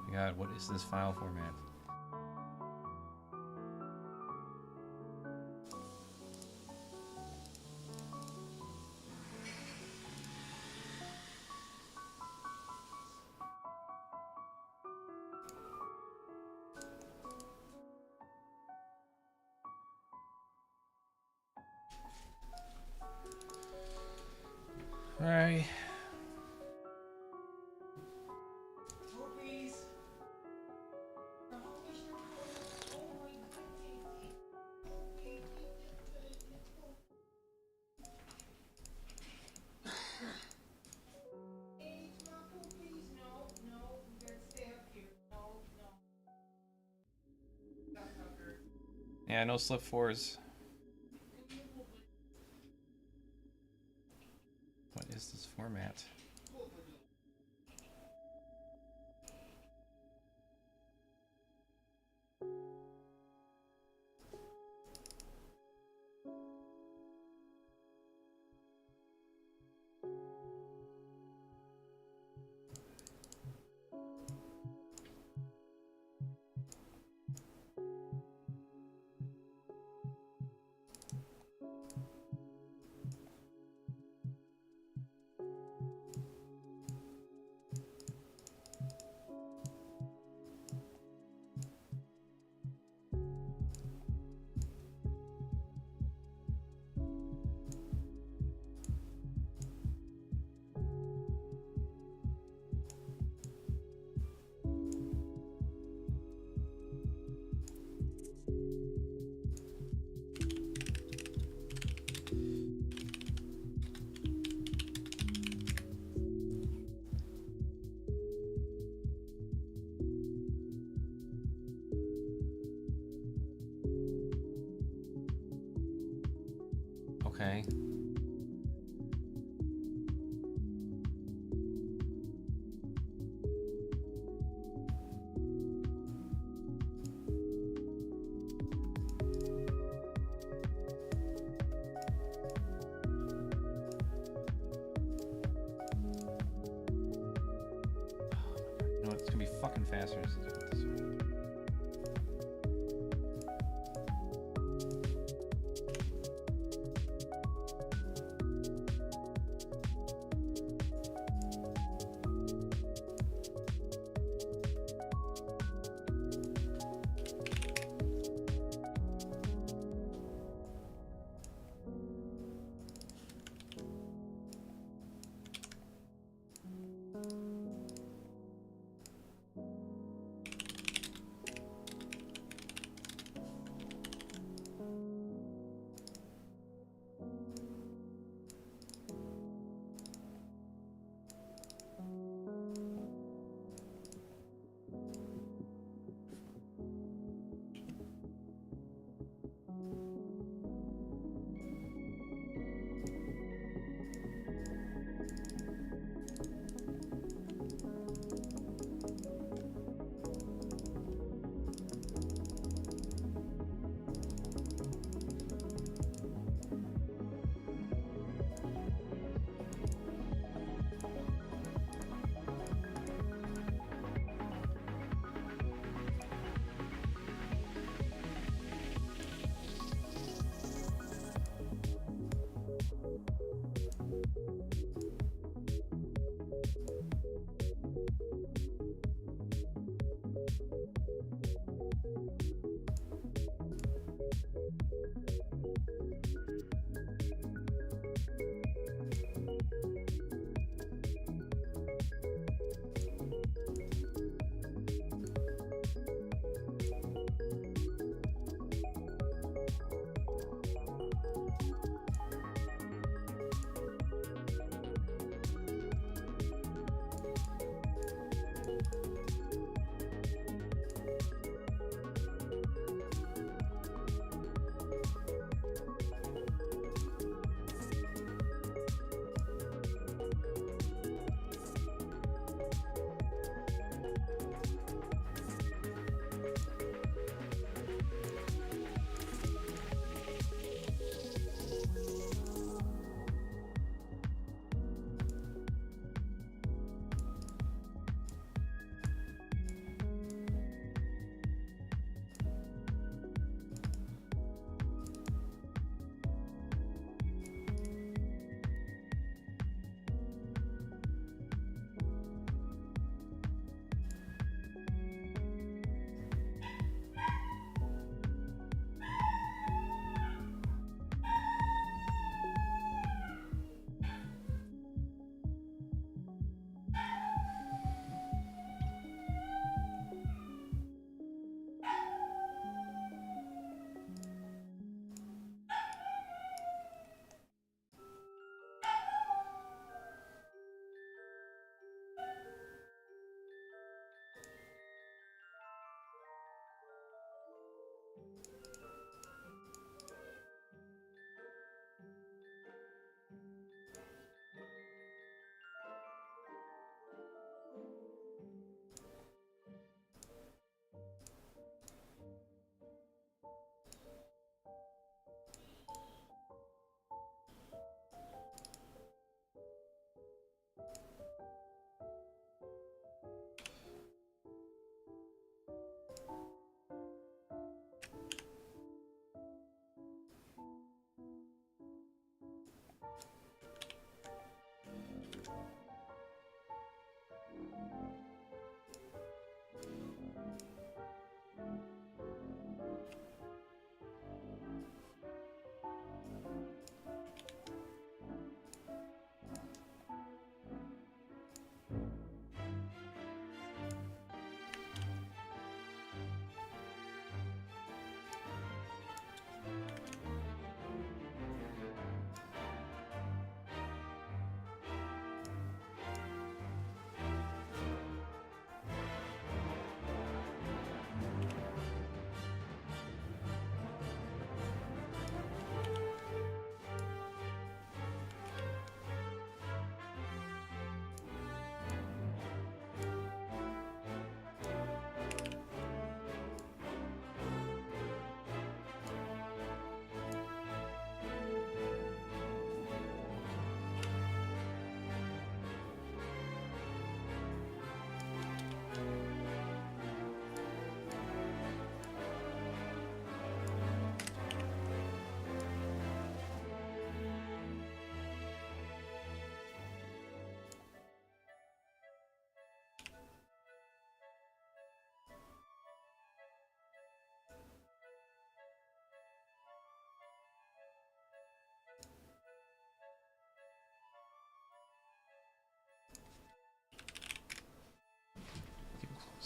My God, what is this file format? All right. Yeah, no slip fours. What is this format? Okay. You know what? It's gonna be fucking faster to do it this way.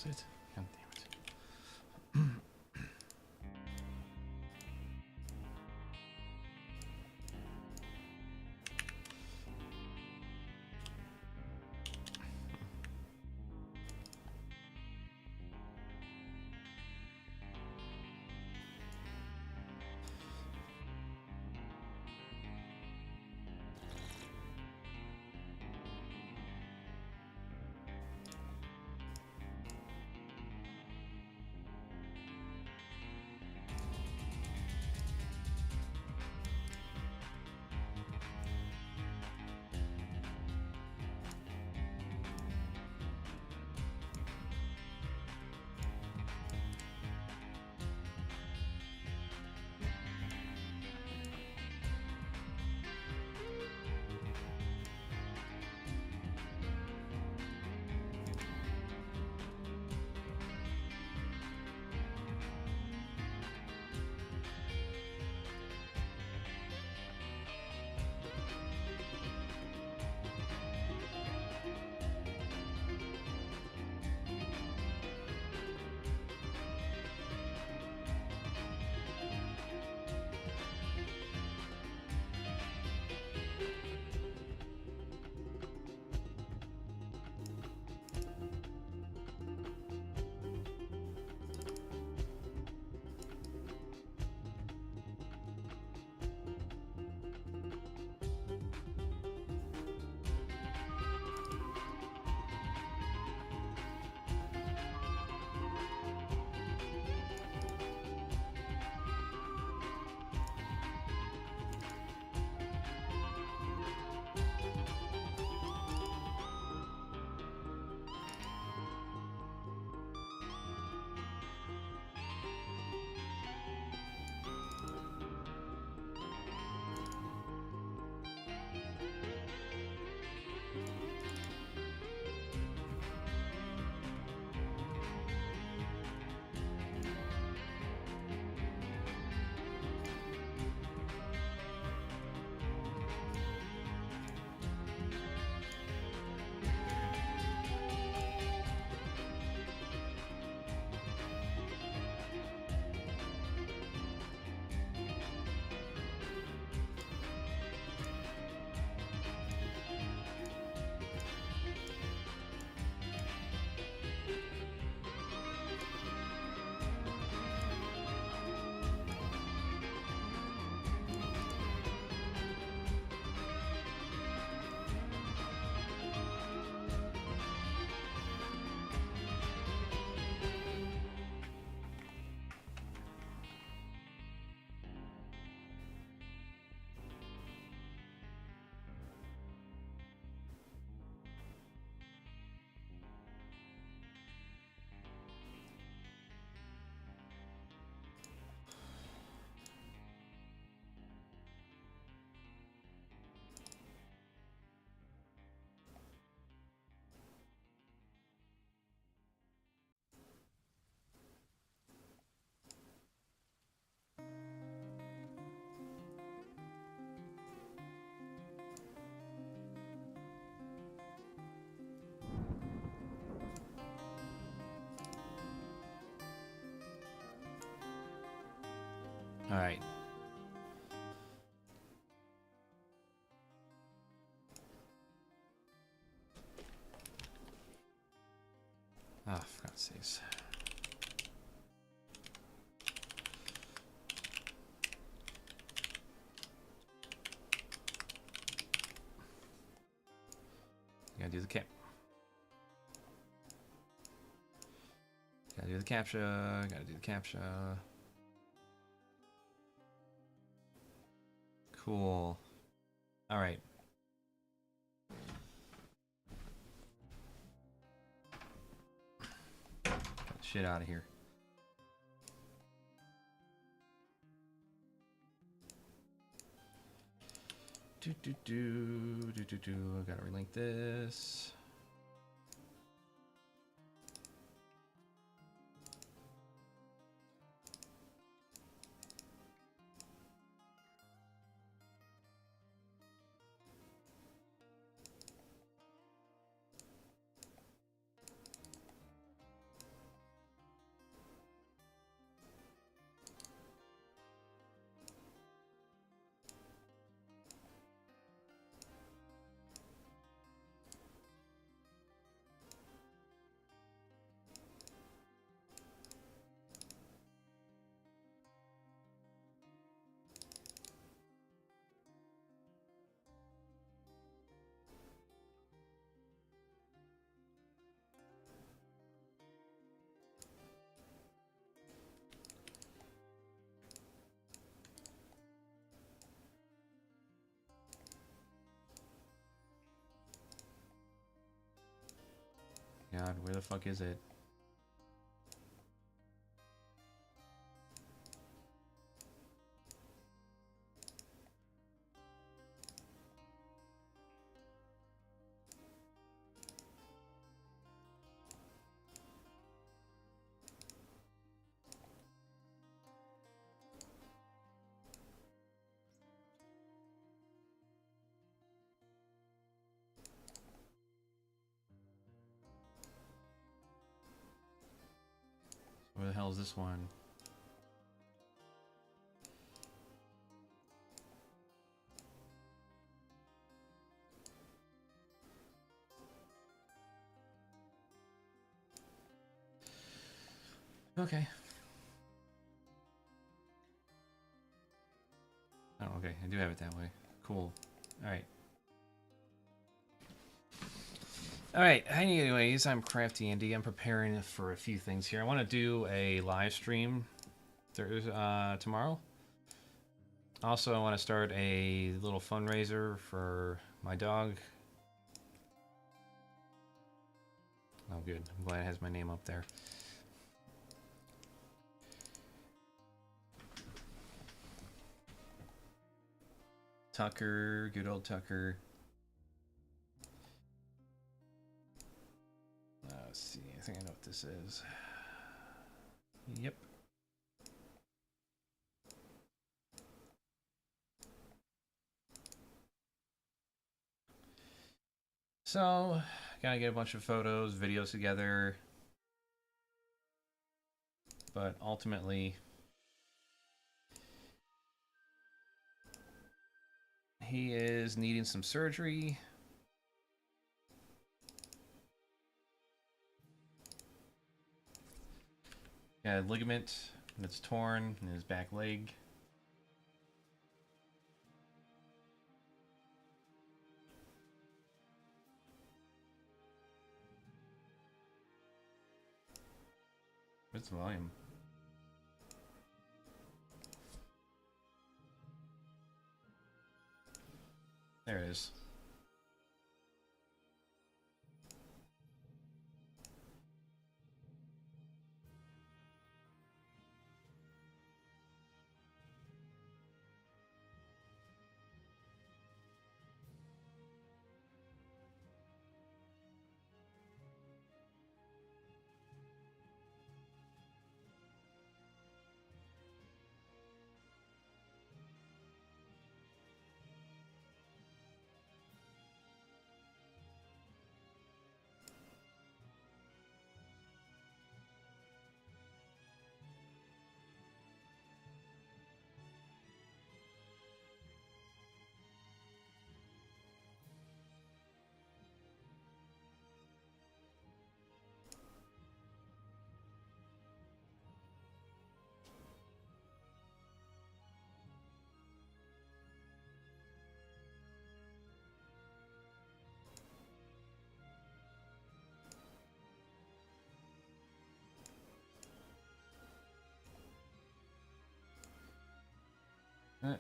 was it? God damn it. All right. Oh, for God's sakes. Gotta do the cap. Gotta do the captcha. Gotta do the captcha. Cool. All right. Get the shit out of here. I gotta relink this. God, where the fuck is it? Where the hell is this one? Okay. Oh, okay. I do have it that way. Cool. Alright. Alright, anyways, I'm CraftyArts. I'm preparing for a few things here. I want to do a live stream tomorrow. Also, I want to start a little fundraiser for my dog. Oh, good. I'm glad it has my name up there. Tucker, good old Tucker. Let's see, I think I know what this is. Yep. So, gotta get a bunch of photos, videos together. But ultimately, he is needing some surgery. Got a ligament that's torn in his back leg. What's the volume? There it is. Uh,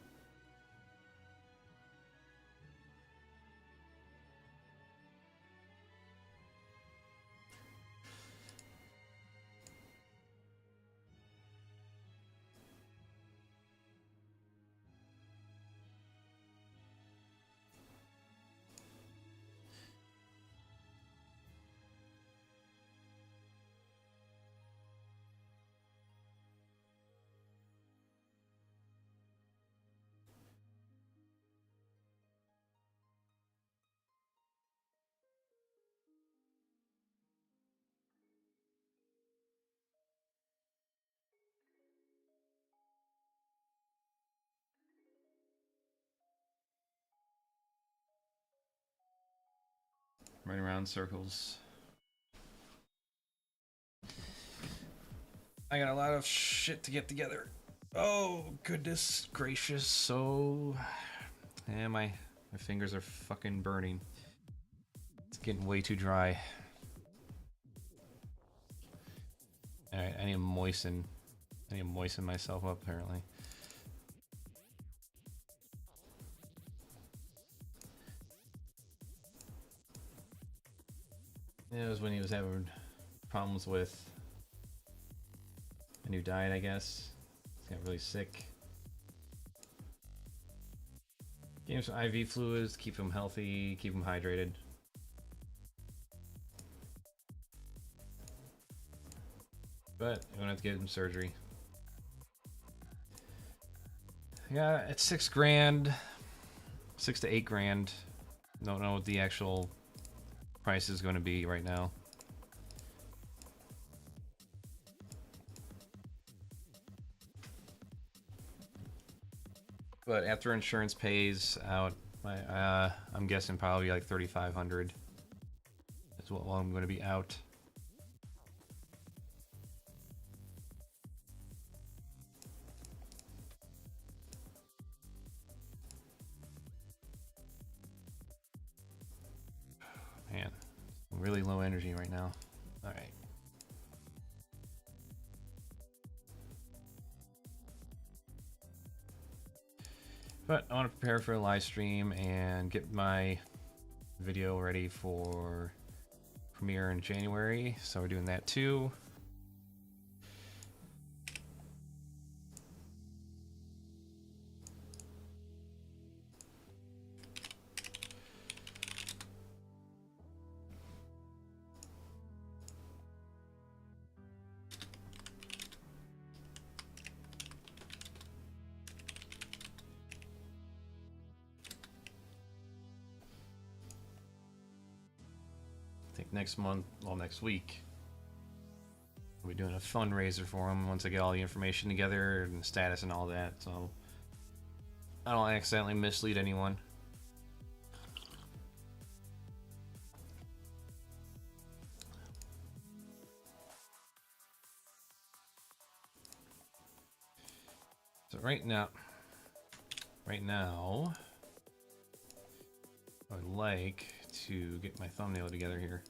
Running around circles. I got a lot of shit to get together. Oh, goodness gracious. So... Yeah, my fingers are fucking burning. It's getting way too dry. Alright, I need to moisten myself up, apparently. It was when he was having problems with a new diet, I guess. He got really sick. Gave him some IV fluids, keep him healthy, keep him hydrated. But I'm gonna have to give him surgery. Yeah, it's $6 grand, 6 to 8 grand. Don't know what the actual price is going to be right now. But after insurance pays out, I'm guessing probably like $3,500 is what I'm going to be out. Man, really low energy right now. All right. But I want to prepare for a live stream and get my video ready for premiere in January. So we're doing that too. Next month, well, next week, we'll be doing a fundraiser for them once I get all the information together and status and all that, so I don't accidentally mislead anyone. So right now, I'd like to get my thumbnail together here.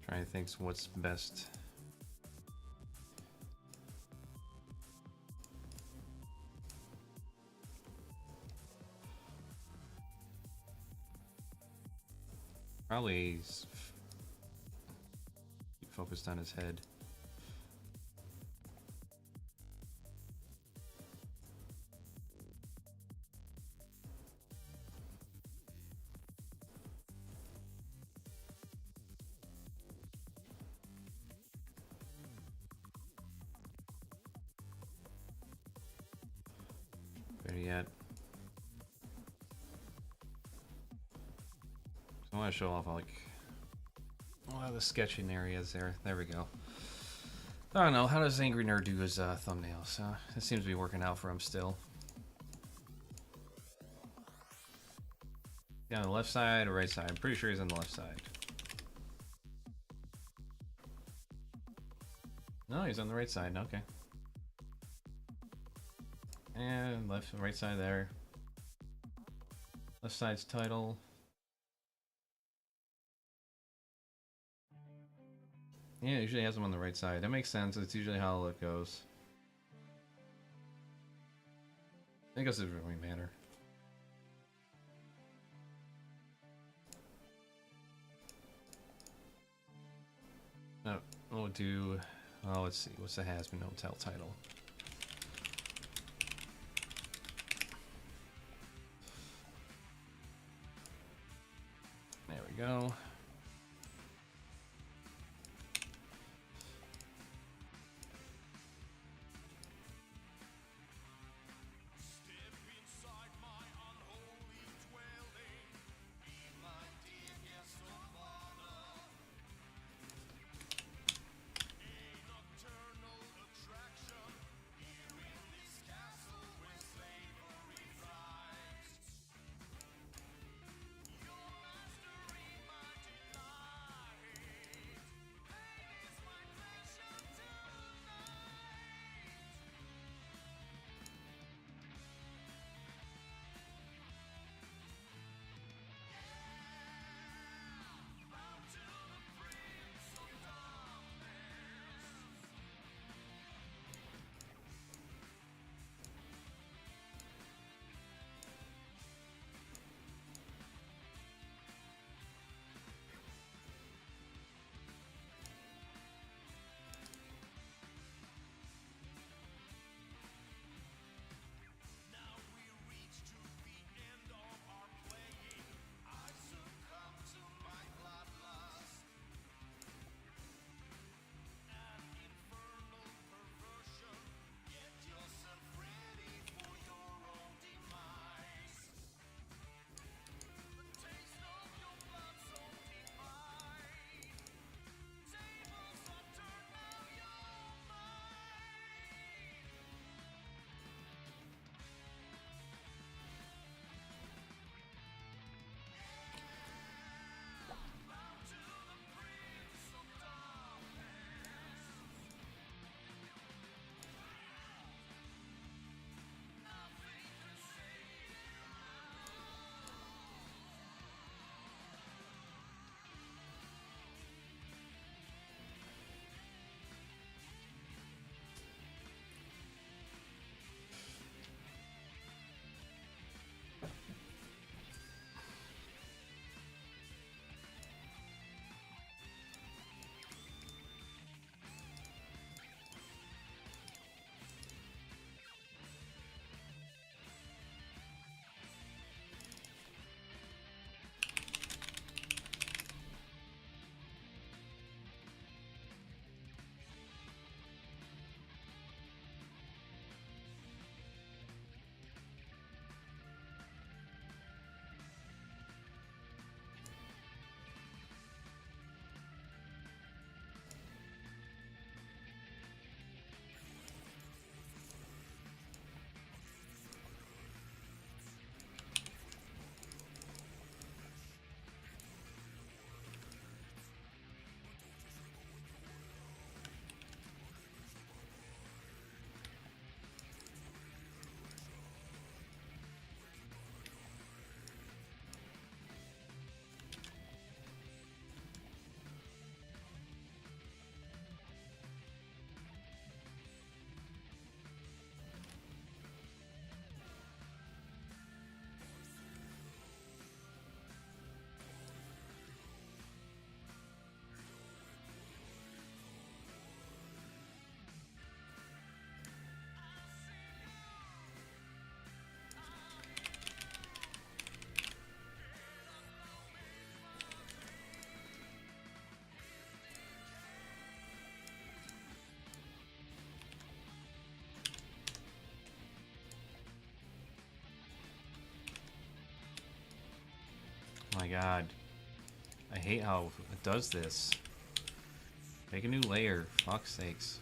Trying to think what's best. Probably focused on his head. Better yet. I want to show off like a lot of the sketching areas there. There we go. I don't know. How does Angry Nerd do his thumbnails? It seems to be working out for him still. Yeah, on the left side or right side? I'm pretty sure he's on the left side. No, he's on the right side. Okay. And left and right side there. Left side's title. Yeah, usually has them on the right side. That makes sense. It's usually how it goes. I guess it doesn't really matter. No, we'll do. Oh, let's see. What's the Has Been Hotel title? There we go. god. I hate how it does this. Make a new layer. Fuck's sakes.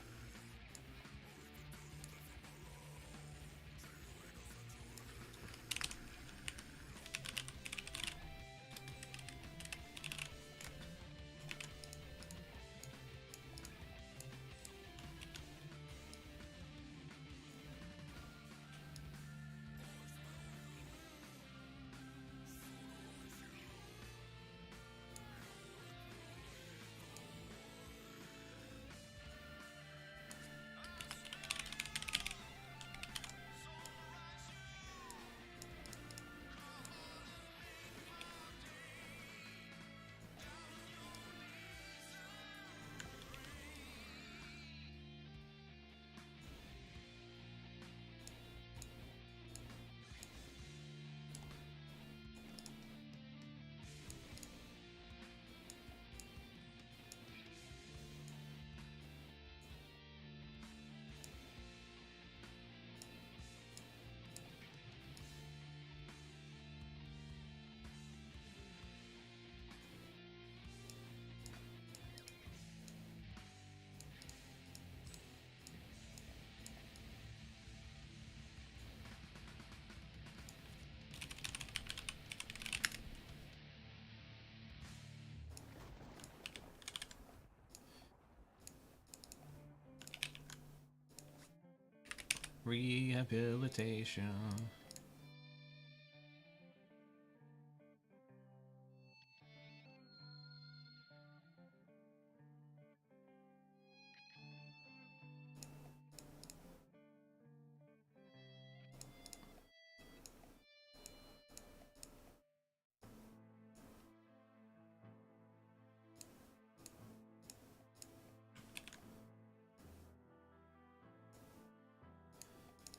Rehabilitation.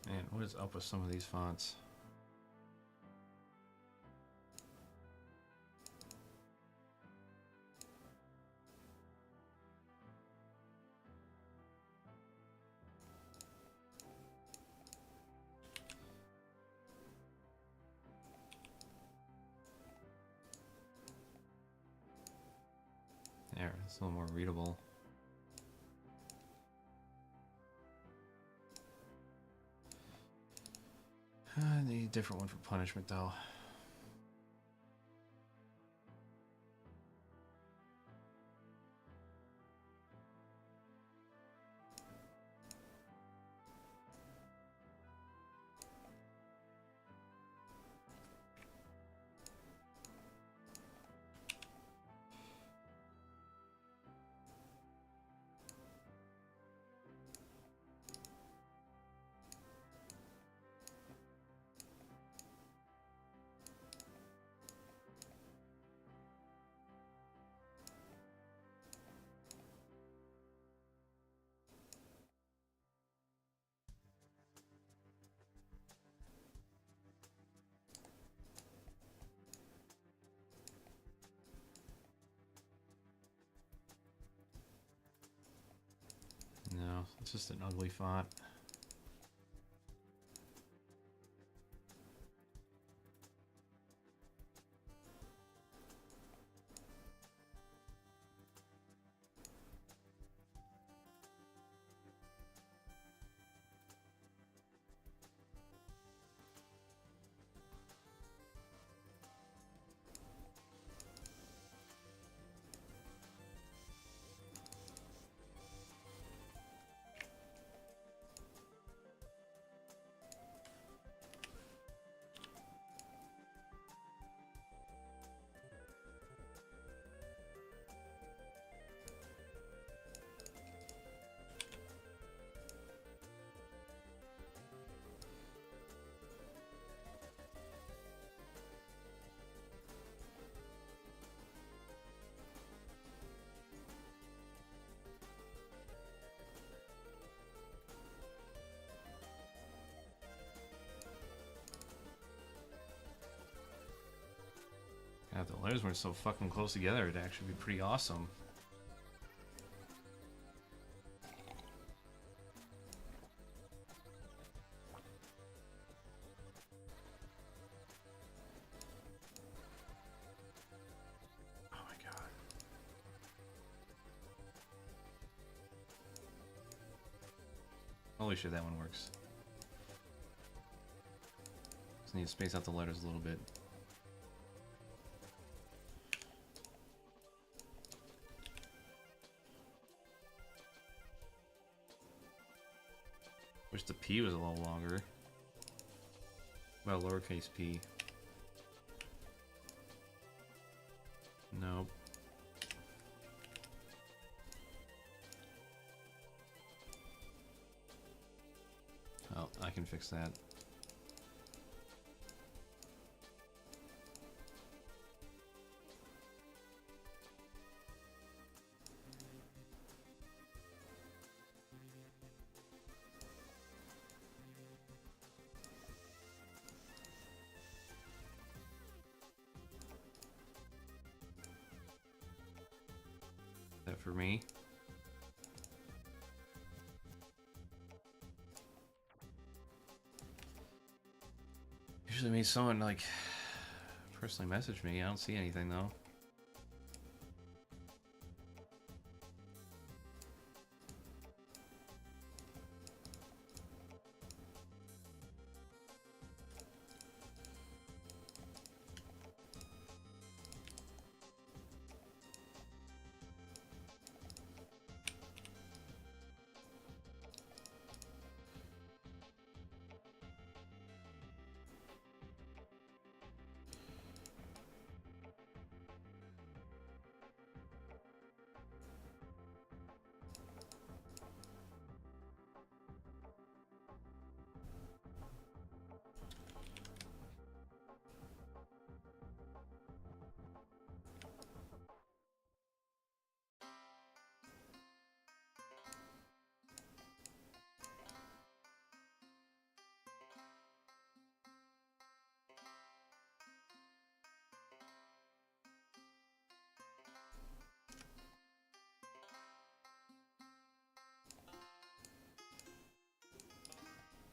Man, what is up with some of these fonts? There, it's a little more readable. I need a different one for punishment, though. No, it's just an ugly font. God, the layers were so fucking close together, it'd actually be pretty awesome. Holy shit, that one works. Just need to space out the letters a little bit. Wish the P was a little longer. Well, lowercase p. Nope. Oh, I can fix that. That for me. Usually means someone like personally message me. I don't see anything though.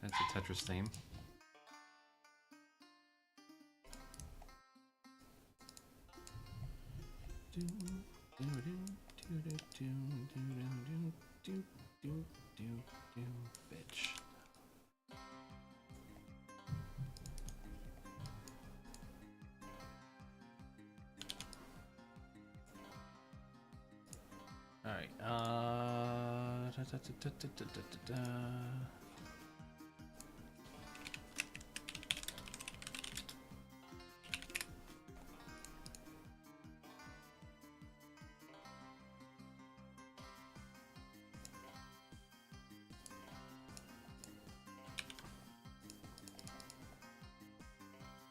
That's a Tetris theme. Bitch. All right.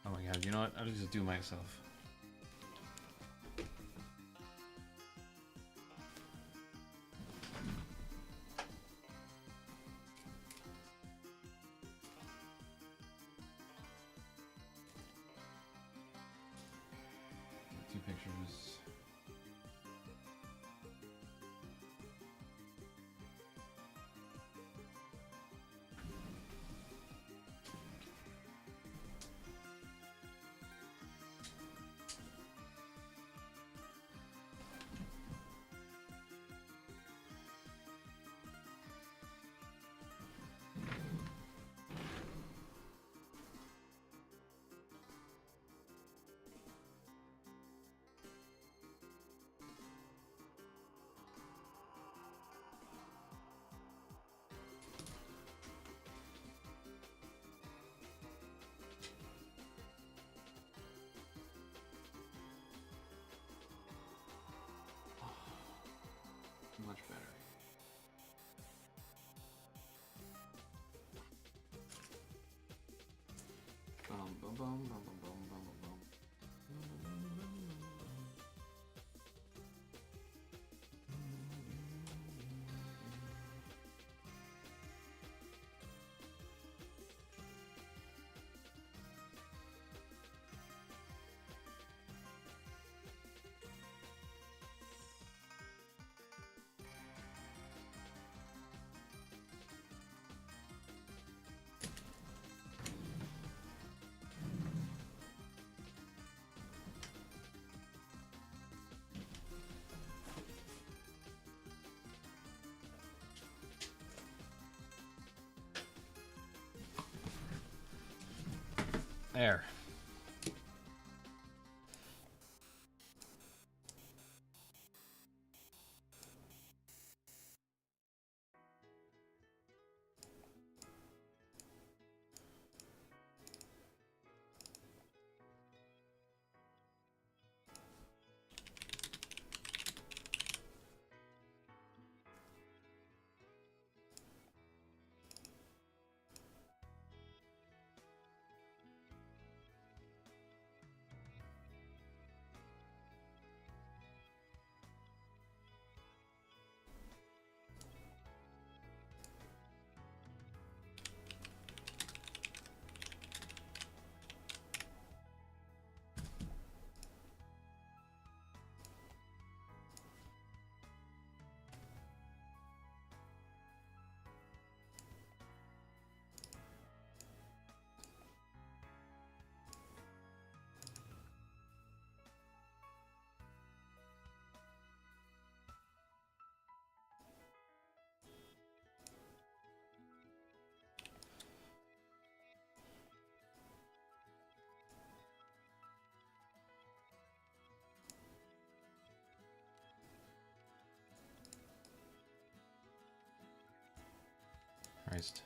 Oh my god, you know what? I'll just do myself. Two pictures. Much better. Bum bum bum bum bum bum bum bum. There. Christ.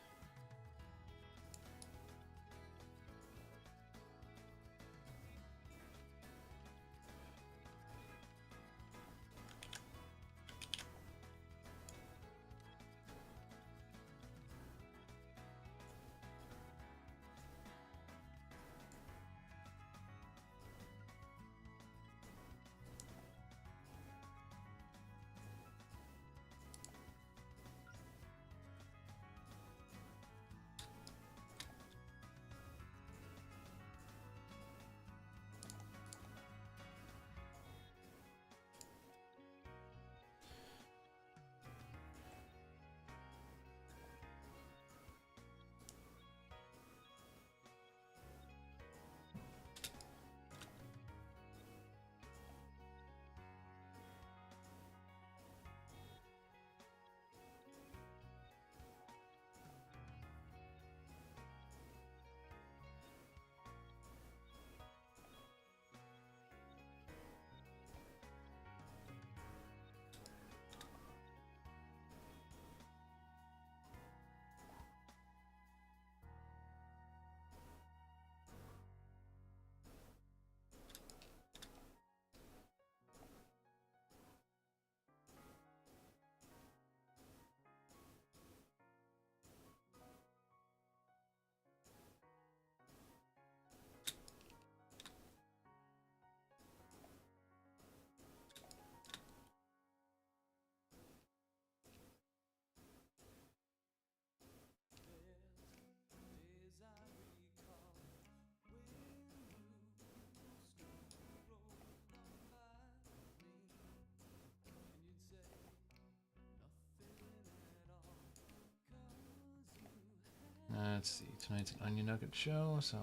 Let's see, tonight's an Onion Nugget show, so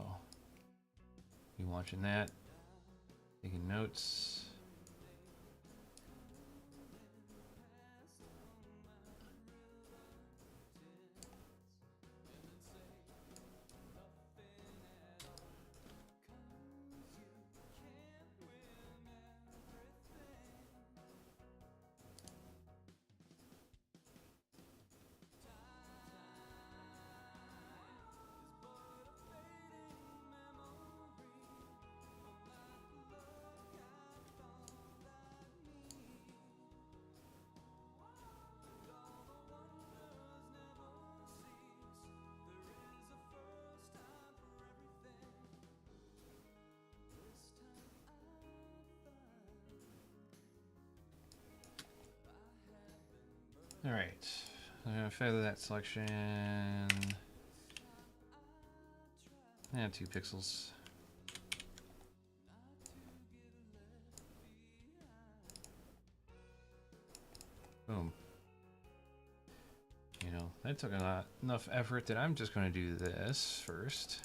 be watching that, taking notes. All right, I'm gonna feather that selection. Yeah, 2 pixels. Boom. You know, that took enough effort that I'm just going to do this first.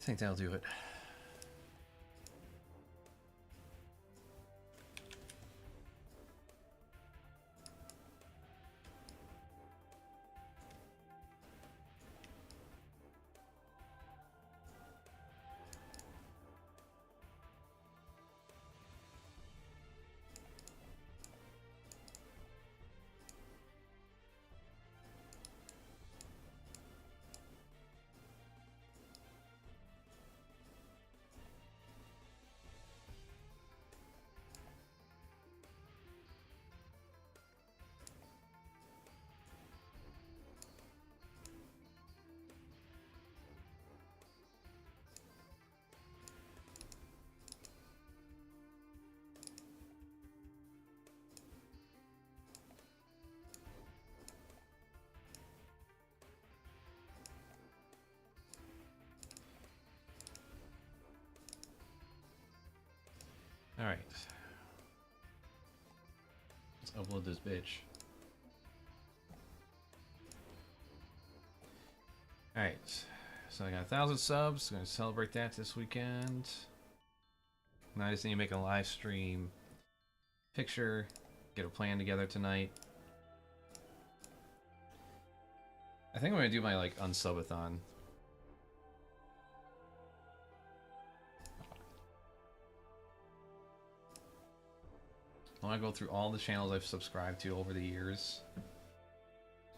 think that'll do it. Alright. Let's upload this bitch. Alright. So I got 1,000 subs. I'm gonna celebrate that this weekend. Now I just need to make a live stream picture. Get a plan together tonight. I think I'm gonna do my like unsubathon. I want to go through all the channels I've subscribed to over the years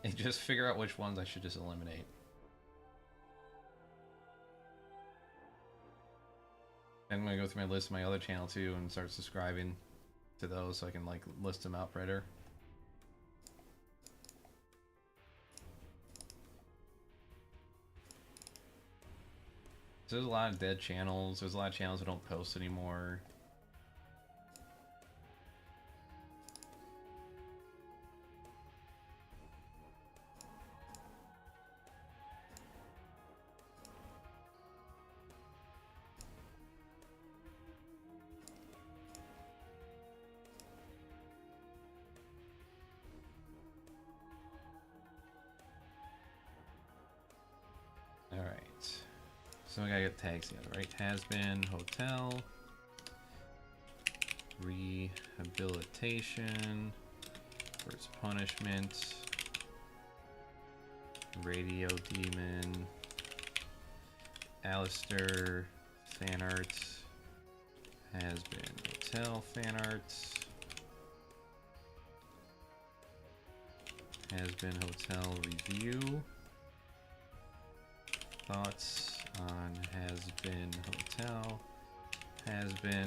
and just figure out which ones I should just eliminate. I'm going to go through my list of my other channel too and start subscribing to those so I can like list them out better. So there's a lot of dead channels. There's a lot of channels that don't post anymore. So we gotta get tags together, right? Has been, hotel, rehabilitation, first punishment, radio demon, Alistair, fan art, has been, hotel, fan art, has been, hotel, review, thoughts on has been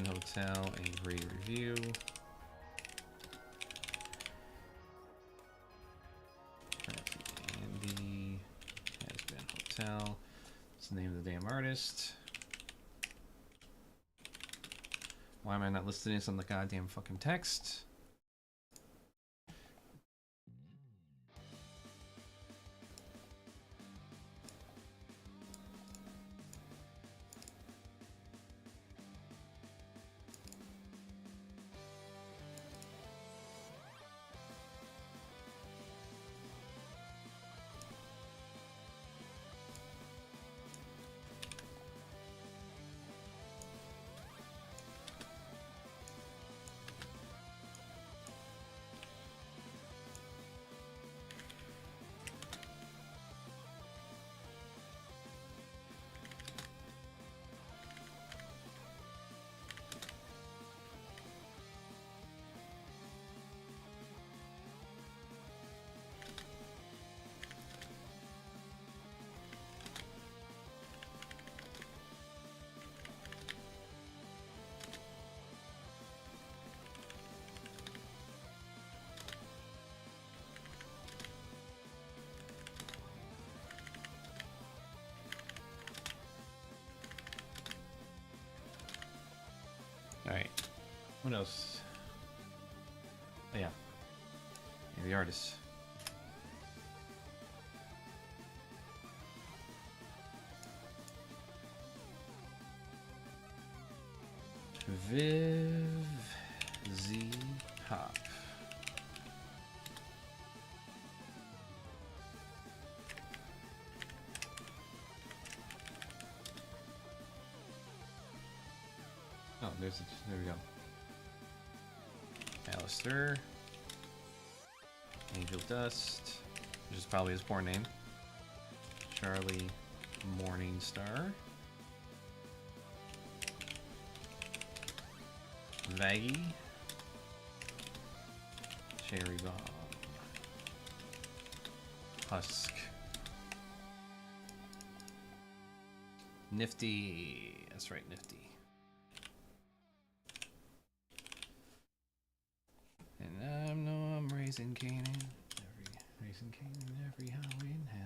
hotel angry review. Andy has been hotel. What's the name of the damn artist? Why am I not listing this on the goddamn fucking text? Alright. What else? Oh, yeah. The artist. Viv Z Pop. Oh, there we go. Alistair. Angel Dust, which is probably his porn name. Charlie Morningstar. Vaggie. Cherry Bomb. Husk. Nifty. That's right, Nifty. And I know I'm raising Canaan. Raising Canaan every highway in hell.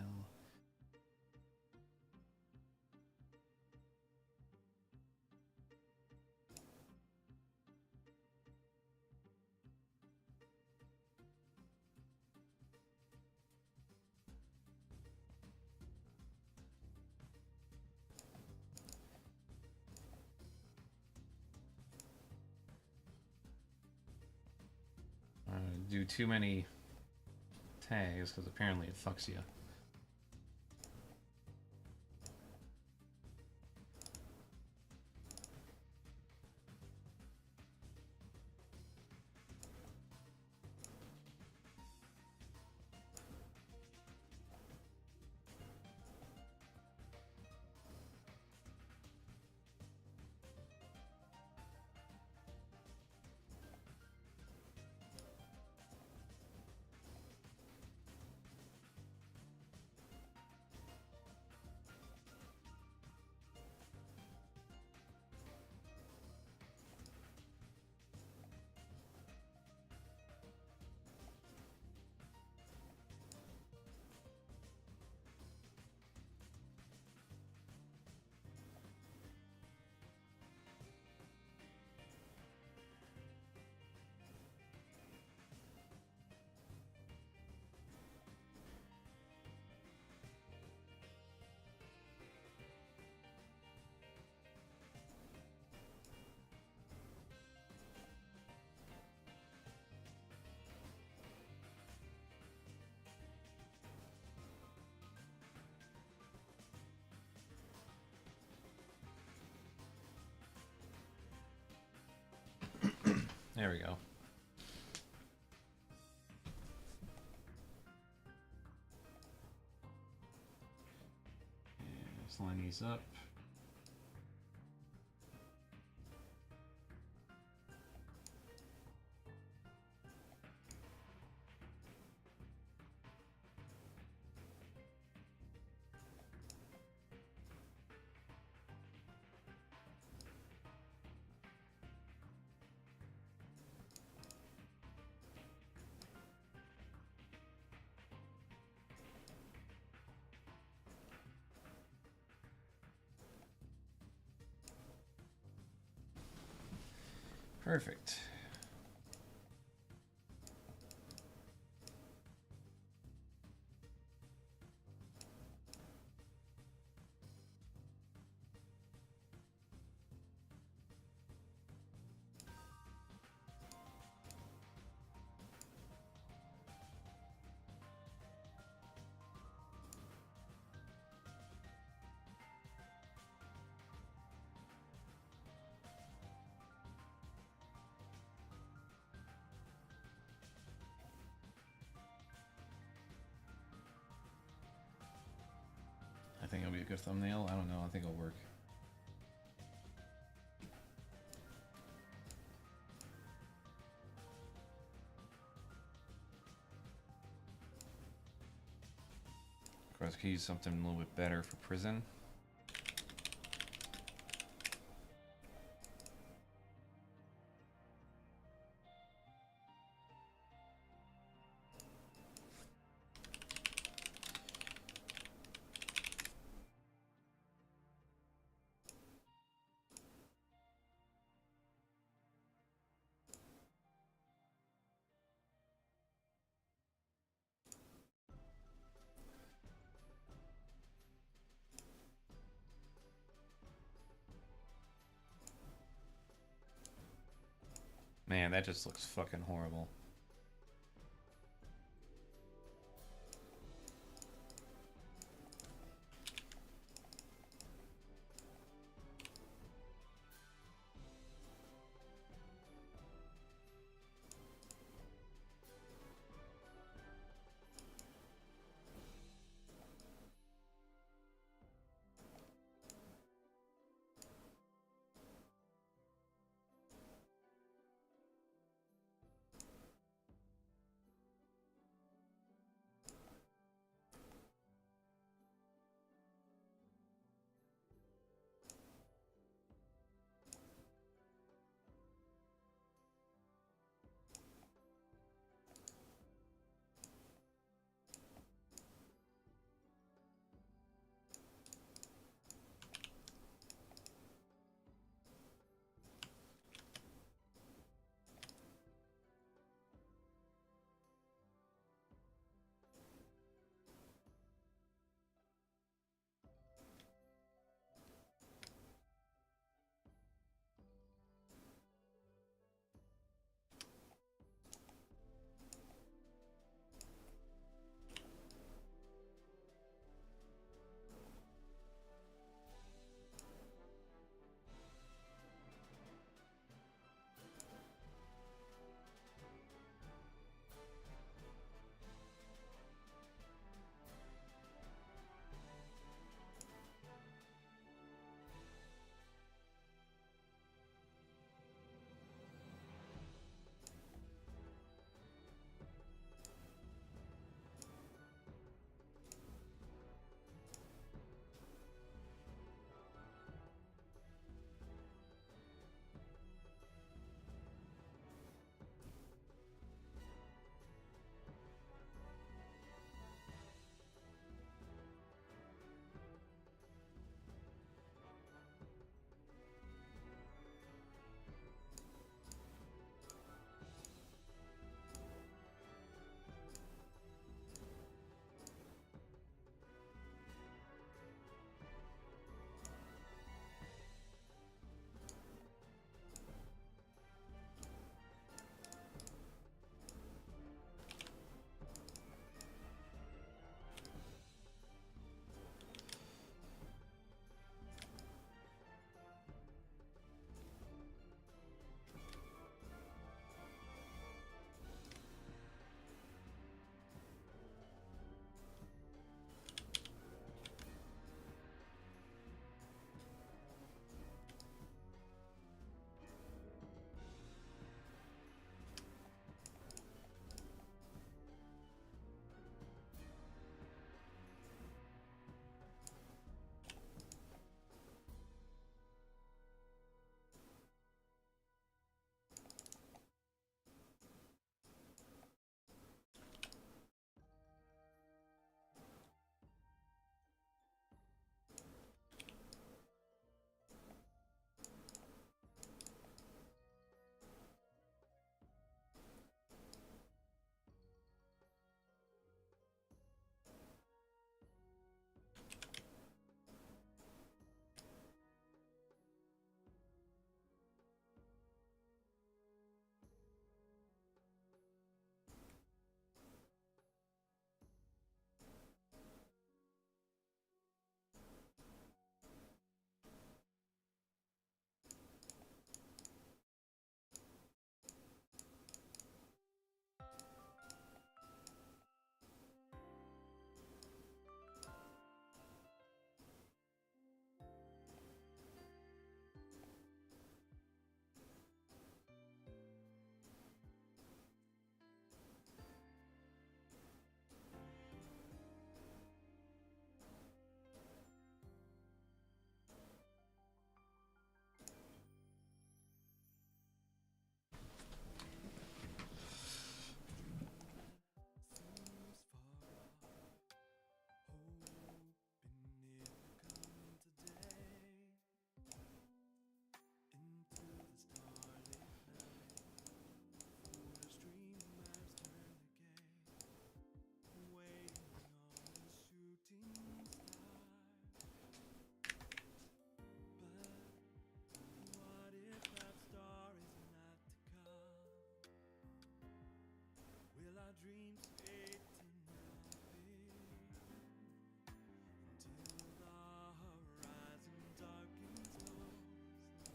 Do too many tags because apparently it fucks you. There we go. And let's line these up. Perfect. I think it'll be a good thumbnail. I don't know. I think it'll work. Of course, I could use something a little bit better for prison. Man, that just looks fucking horrible.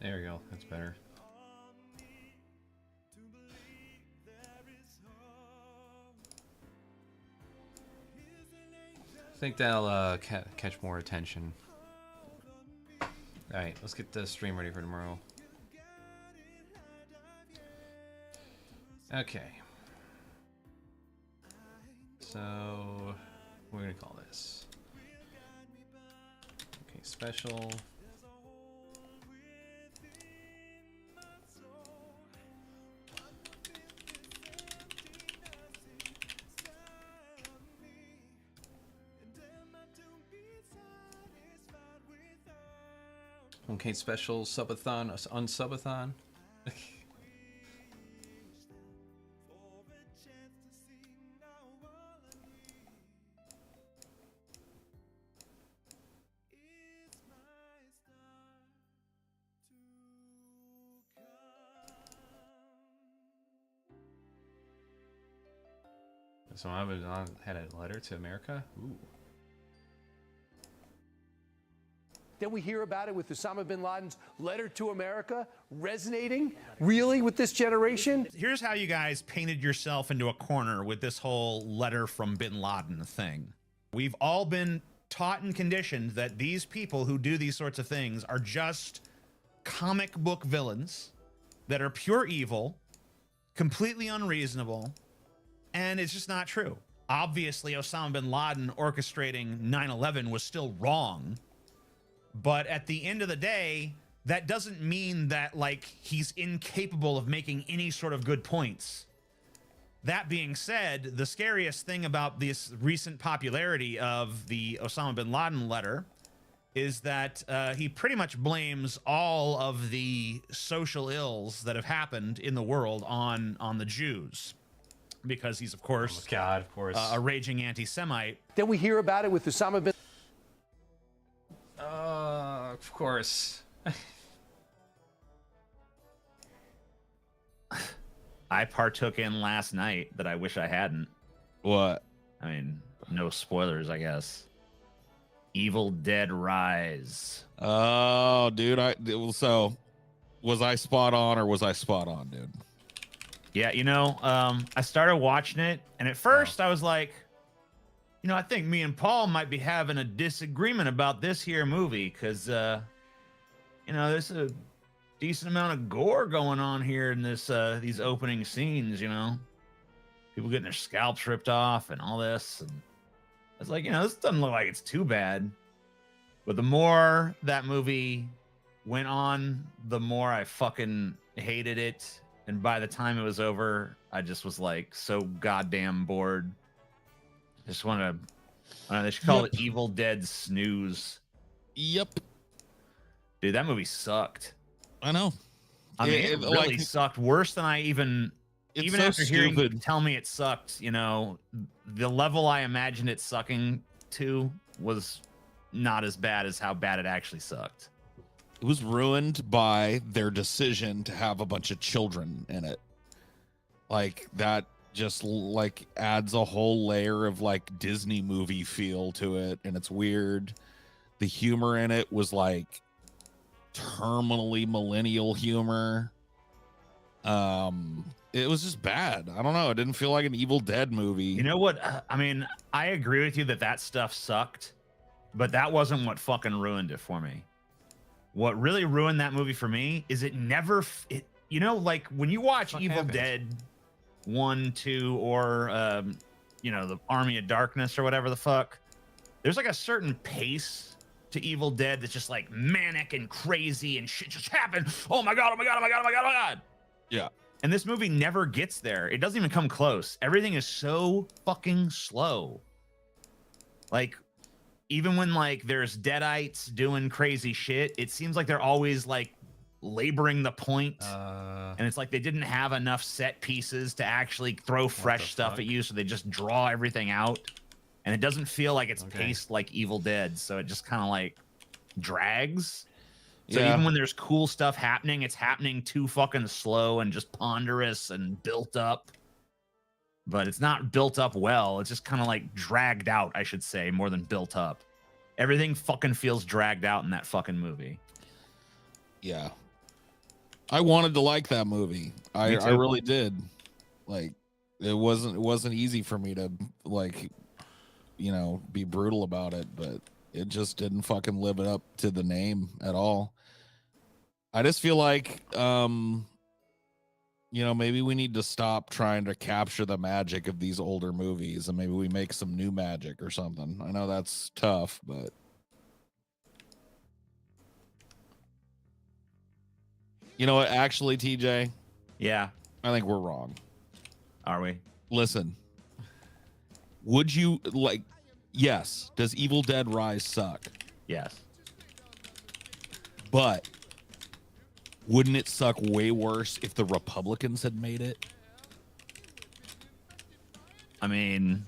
There we go. That's better. I think that'll catch more attention. Alright, let's get the stream ready for tomorrow. Okay. So, what are we gonna call this? Okay, special. Okay, special subathon, unsubathon. So I had a letter to America. Ooh. Then we hear about it with Osama bin Laden's letter to America resonating really with this generation. Here's how you guys painted yourself into a corner with this whole letter from bin Laden thing. We've all been taught and conditioned that these people who do these sorts of things are just comic book villains that are pure evil, completely unreasonable, and it's just not true. Obviously, Osama bin Laden orchestrating 9/11 was still wrong. But at the end of the day, that doesn't mean that, like, he's incapable of making any sort of good points. That being said, the scariest thing about this recent popularity of the Osama bin Laden letter is that he pretty much blames all of the social ills that have happened in the world on the Jews. Because he's, of course, a raging anti-Semite. Then we hear about it with Osama bin Of course. I partook in last night that I wish I hadn't. What? I mean, no spoilers, I guess. Evil Dead Rise. Oh, dude. So, was I spot on or was I spot on, dude? Yeah, you know, I started watching it, and at first I was like, you know, I think me and Paul might be having a disagreement about this here movie, because, you know, there's a decent amount of gore going on here in this these opening scenes, you know. People getting their scalps ripped off and all this. And it's like, you know, this doesn't look like it's too bad. But the more that movie went on, the more I fucking hated it. And by the time it was over, I just was like so goddamn bored. Just want to, they should call it Evil Dead Snooze. Yep. Dude, that movie sucked. I know. I mean, it really sucked. Worse than I even so after hearing stupid. you tell me it sucked, you know, the level I imagined it sucking to was not as bad as how bad it actually sucked. It was ruined by their decision to have a bunch of children in it. Like, that just like adds a whole layer of like Disney movie feel to it, and it's weird. The humor in it was like terminally millennial humor. It was just bad. I don't know. It didn't feel like an Evil Dead movie. You know what? I mean, I agree with you that that stuff sucked, but that wasn't what fucking ruined it for me. What really ruined that movie for me is it never, you know, like when you watch Evil Dead 1, 2, or, you know, the Army of Darkness or whatever the fuck, there's like a certain pace to Evil Dead that's just like manic and crazy and shit just happened. Oh my God, oh my God, oh my God, oh my God, oh my God. Yeah. And this movie never gets there. It doesn't even come close. Everything is so fucking slow. Like, even when like there's Deadites doing crazy shit, it seems like they're always like laboring the point. And it's like they didn't have enough set pieces to actually throw fresh stuff at you, so they just draw everything out. And it doesn't feel like it's paced like Evil Dead, so it just kind of like drags. So even when there's cool stuff happening, it's happening too fucking slow and just ponderous and built up. But it's not built up well. It's just kind of like dragged out, I should say, more than built up. Everything fucking feels dragged out in that fucking movie. Yeah. I wanted to like that movie. Me I too. really did. Like, it wasn't easy for me to like, be brutal about it, but it just didn't fucking live it up to the name at all. I just feel like, maybe we need to stop trying to capture the magic of these older movies, and maybe we make some new magic or something. I know that's tough, but you know what? Actually, TJ, Yeah. I think we're wrong. Are we? Listen, would you like? Yes. Does Evil Dead Rise suck? Yes. But wouldn't it suck way worse if the Republicans had made it? I mean,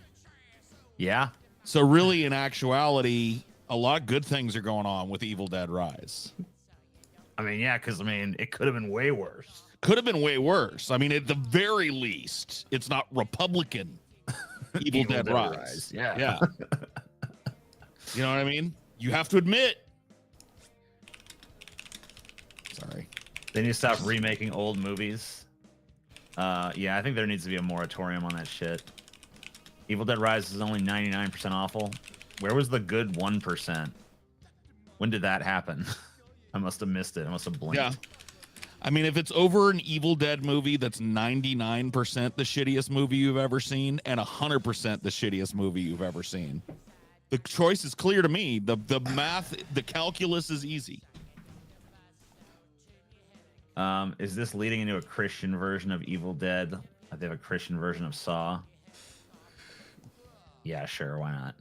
yeah. So really, in actuality, a lot of good things are going on with Evil Dead Rise. I mean, yeah, because I mean, it could have been way worse. Could have been way worse. I mean, at the very least, it's not Republican Evil Dead Rise. Yeah. Yeah. You know what I mean? You have to admit. Sorry. They need to stop remaking old movies. Yeah, I think there needs to be a moratorium on that shit. Evil Dead Rise is only 99% awful. Where was the good 1%? When did that happen? I must have missed it. I must have blinked. Yeah. I mean, if it's over an Evil Dead movie that's 99% the shittiest movie you've ever seen and 100% the shittiest movie you've ever seen, the choice is clear to me. The math, the calculus is easy. Is this leading into a Christian version of Evil Dead? They have a Christian version of Saw. Yeah, sure, why not?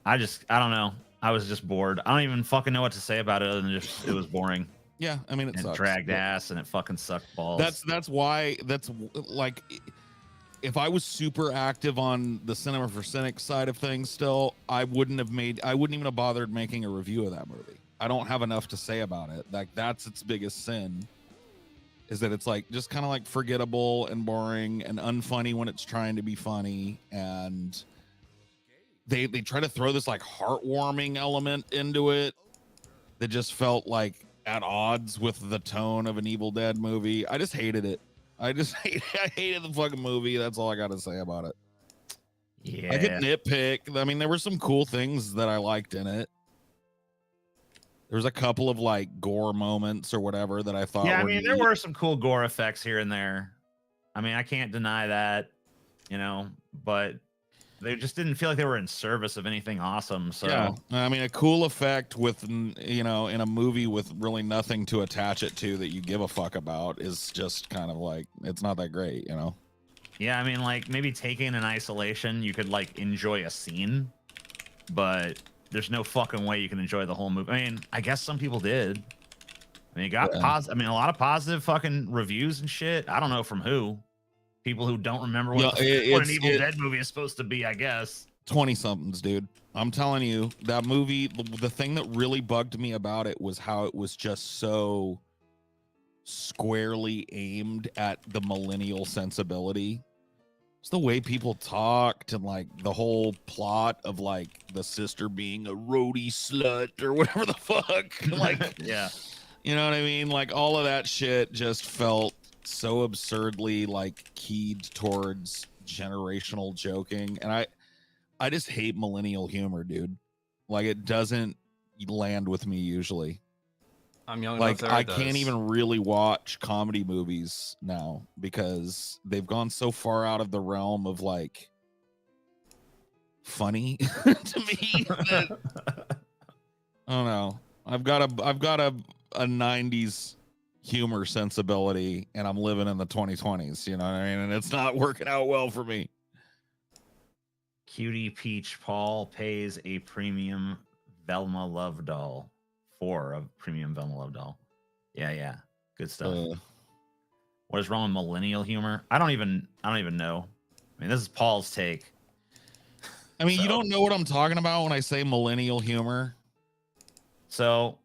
I don't know. I was just bored. I don't even fucking know what to say about it other than just it was boring. Yeah, I mean, it sucks. Dragged ass and it fucking sucked balls. That's why like, if I was super active on the Cinema for Cynics side of things still, I wouldn't even have bothered making a review of that movie. I don't have enough to say about it. Like, that's its biggest sin, is that it's like just kind of like forgettable and boring and unfunny when it's trying to be funny, and they try to throw this like heartwarming element into it that just felt like at odds with the tone of an Evil Dead movie. I just hated it. I hated the fucking movie. That's all I got to say about it. Yeah. I could nitpick. I mean, there were some cool things that I liked in it. There was a couple of like gore moments or whatever that I thought. Yeah, I mean, there neat. were some cool gore effects here and there. I mean, I can't deny that, but they just didn't feel like they were in service of anything awesome. So yeah, I mean, a cool effect with, in a movie with really nothing to attach it to that you give a fuck about is just kind of like, it's not that great, Yeah, I mean, like maybe taken in isolation, you could like enjoy a scene, but there's no fucking way you can enjoy the whole movie. I mean, I guess some people did. I mean, it got a lot of positive fucking reviews and shit. I don't know from who. People who don't remember what an Evil Dead movie is supposed to be, I guess. 20-somethings, dude. I'm telling you, that movie, the thing that really bugged me about it was how it was just so squarely aimed at the millennial sensibility. It's the way people talked and like the whole plot of like the sister being a roadie slut or whatever the fuck. Like, yeah. You know what I mean? Like all of that shit just felt so absurdly like keyed towards generational joking. And I just hate millennial humor, dude. Like it doesn't land with me usually. I'm young Like enough I can't even really watch comedy movies now because they've gone so far out of the realm of like funny to me that, I don't know. I've got a 90s humor sensibility and I'm living in the 2020s, you know what I mean? And it's not working out well for me. Cutie Peach Paul pays a premium Velma Love doll for a premium Velma Love doll. Yeah. Good stuff. What is wrong with millennial humor? I don't even know. I mean, this is Paul's take. I mean, you don't know what I'm talking about when I say millennial humor. So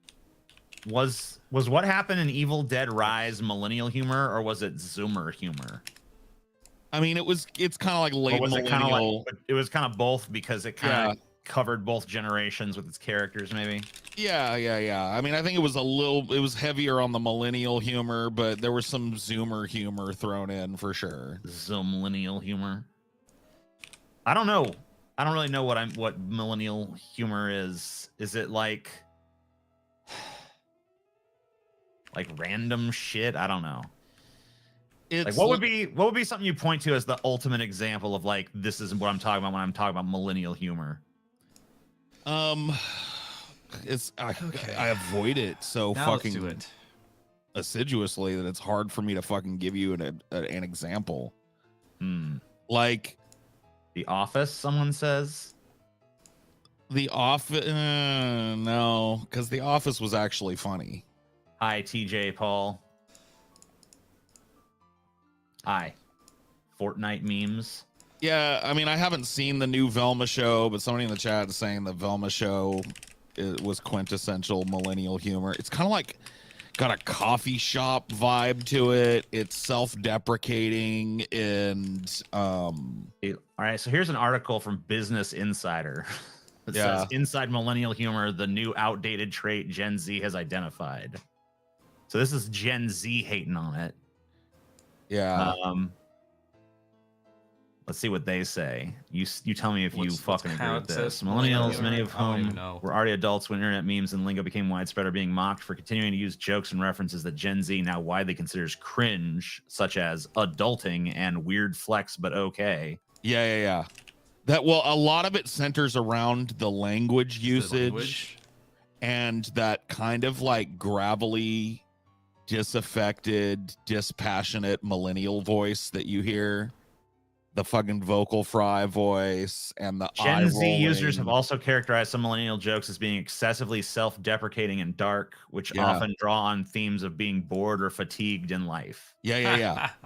was what happened in Evil Dead Rise millennial humor or was it Zoomer humor? I mean, it's kind of like late millennial. It was kind of both because it kind of covered both generations with its characters, maybe. Yeah. I mean, I think it was heavier on the millennial humor, but there was some Zoomer humor thrown in for sure. Millennial humor. I don't know. I don't really know what millennial humor is. Is it like random shit? I don't know. It's Like what would be something you point to as the ultimate example of like this is what I'm talking about when I'm talking about millennial humor? It's I avoid it so Now let's do fucking it. assiduously that it's hard for me to fucking give you an example. Like The Office, someone says. The Office, no, because The Office was actually funny. Hi, TJ Paul. Hi. Fortnite memes. Yeah, I mean, I haven't seen the new Velma show, but somebody in the chat is saying the Velma show was quintessential millennial humor. It's kind of like got a coffee shop vibe to it. It's self-deprecating and All right, so here's an article from Business Insider. It says inside millennial humor, the new outdated trait Gen Z has identified. So this is Gen Z hating on it. Yeah. Let's see what they say. You tell me if you fucking agree with this. millennial Millennials, humor? many of I don't even whom know. were already adults when internet memes and lingo became widespread, are being mocked for continuing to use jokes and references that Gen Z now widely considers cringe, such as adulting and weird flex but okay. Yeah. That, well, a lot of it centers around the language usage and that kind of like gravelly, disaffected, dispassionate millennial voice that you hear. The fucking vocal fry voice and the Gen Z eye-rolling. users have also characterized some millennial jokes as being excessively self-deprecating and dark, which often draw on themes of being bored or fatigued in life. Yeah.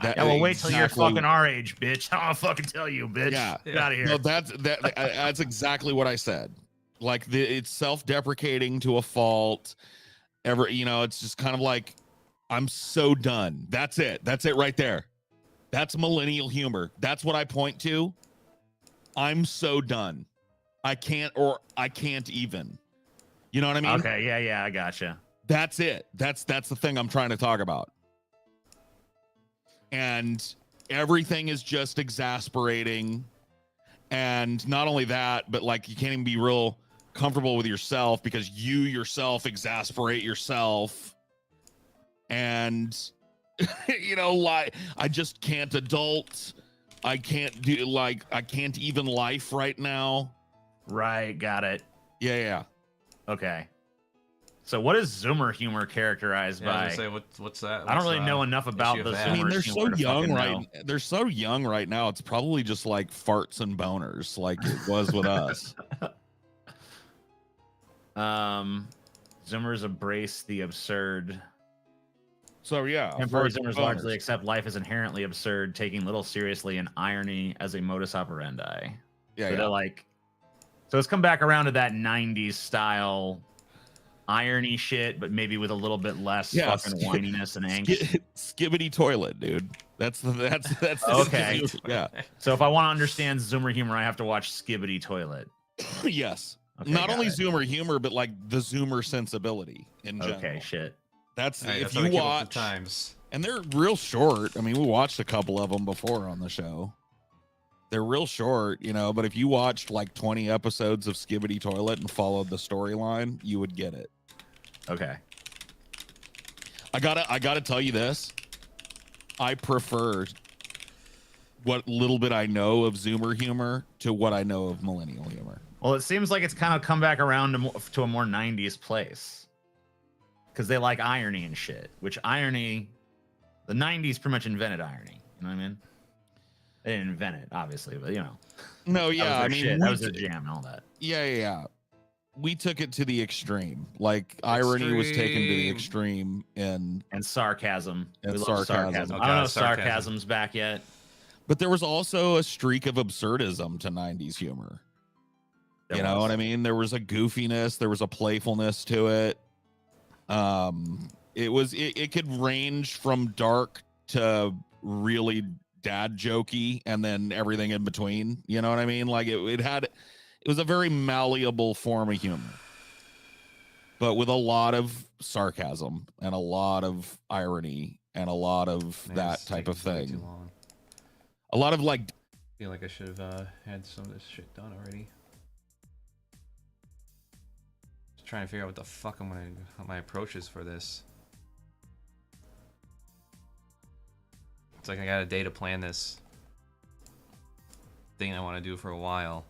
Yeah, well, wait till you're fucking our age, bitch. I'll fucking tell you, bitch. Yeah. Get out of here. No, that's exactly what I said. Like it's self-deprecating to a fault. It's just kind of like, I'm so done. That's it. That's it right there. That's millennial humor. That's what I point to. I'm so done. I can't even. You know what I mean? Okay, yeah, I gotcha. That's it. That's the thing I'm trying to talk about. And everything is just exasperating. And not only that, but like you can't even be real comfortable with yourself because you yourself exasperate yourself. And like I just can't adult. I can't even life right now. Right, got it. Yeah. Okay. So what is Zoomer humor characterized by? I was gonna say, what's that? I don't really know enough about the that? Zoomers I mean, they're so humor to young, fucking right? know. They're so young right now. It's probably just like farts and boners, like it was with us. Zoomers embrace the absurd. So yeah, Temporary farts and Zoomers boners. largely accept life as inherently absurd, taking little seriously and irony as a modus operandi. Yeah, They're like, so it's come back around to that 90s style irony shit, but maybe with a little bit less fucking whininess and angst. Skibbity toilet, dude. That's Okay. Yeah. So if I want to understand Zoomer humor, I have to watch Skibbity Toilet. Yes. Okay, Not only it. Zoomer humor, but like the Zoomer sensibility in general. Okay, shit. That's Right, if that's how you we keep up with watch, times. and they're real short. I mean, we watched a couple of them before on the show. They're real short, but if you watched like 20 episodes of Skibbity Toilet and followed the storyline, you would get it. Okay. I gotta tell you this. I prefer what little bit I know of Zoomer humor to what I know of millennial humor. Well, it seems like it's kind of come back around to a more 90s place. Because they like irony and shit, which irony, the 90s pretty much invented irony. You know what I mean? They didn't invent it, obviously, but No, yeah, that was their I mean, shit. That was their jam and all that. Yeah. We took it to the extreme. Like irony was taken to the extreme, and sarcasm. And We love sarcasm. I don't know if sarcasm's back yet. But there was also a streak of absurdism to 90s humor. You know what I mean? There was a goofiness, there was a playfulness to it. It could range from dark to really dad jokey and then everything in between. You know what I mean? Like it It was a very malleable form of humor, but with a lot of sarcasm and a lot of irony and a lot of Man, that it's type of taking way too thing. long. A lot of like, I feel like I should have had some of this shit done already. Just trying to figure out what the fuck what my approach is for this. It's like I got a day to plan this thing I want to do for a while.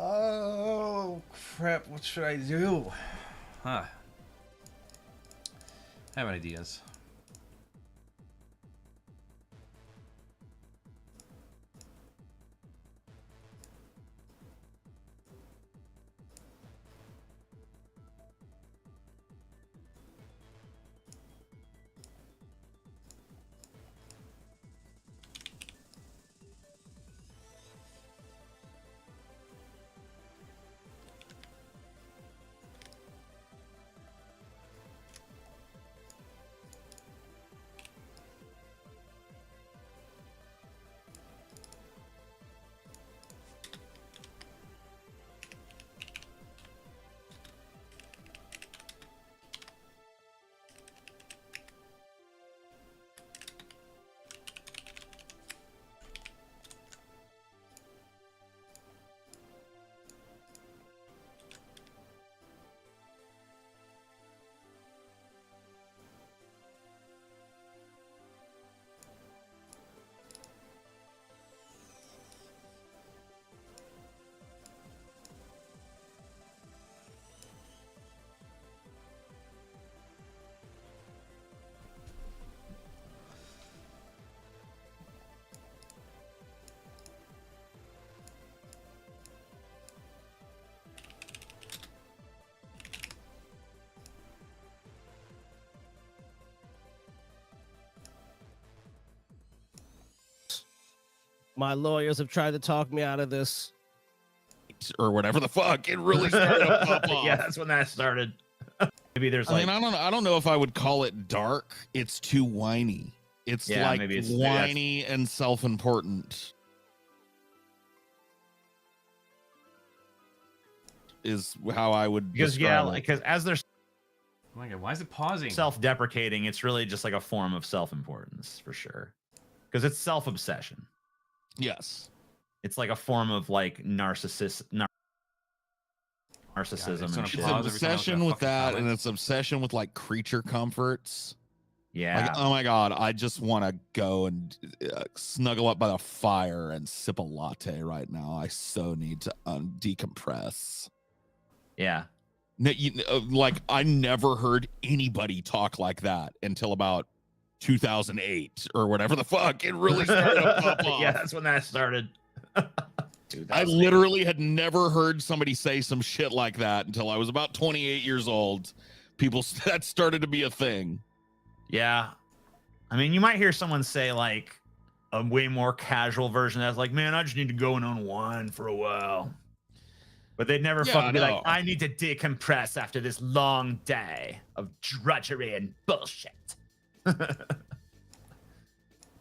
Oh, crap. What should I do? Huh. I have ideas. My lawyers have tried to talk me out of this. Or whatever the fuck. It really started to pop off. Yeah, that's when that started. Maybe there's like, I don't know if I would call it dark. It's too whiny. It's Yeah, like maybe whiny and self-important. Is how I would describe it. because as they're Oh my god, why is it pausing? self-deprecating, it's really just like a form of self-importance for sure. Because it's self-obsession. Yes. It's like a form of like narcissism it's and gonna shit. It's pause every time I obsession open a with fucking that, comment. and it's obsession with like creature comforts. Yeah. Like, oh my god, I just want to go and snuggle up by the fire and sip a latte right now. I so need to decompress. Yeah. No, like I never heard anybody talk like that until about 2008 or whatever the fuck. It really started to pop off. Yeah, that's when that started. I literally had never heard somebody say some shit like that until I was about 28 years old. People, that started to be a thing. Yeah. I mean, you might hear someone say like a way more casual version that's like, man, I just need to go and unwind for a while. But they'd never Yeah, fucking be no. like, I need to decompress after this long day of drudgery and bullshit.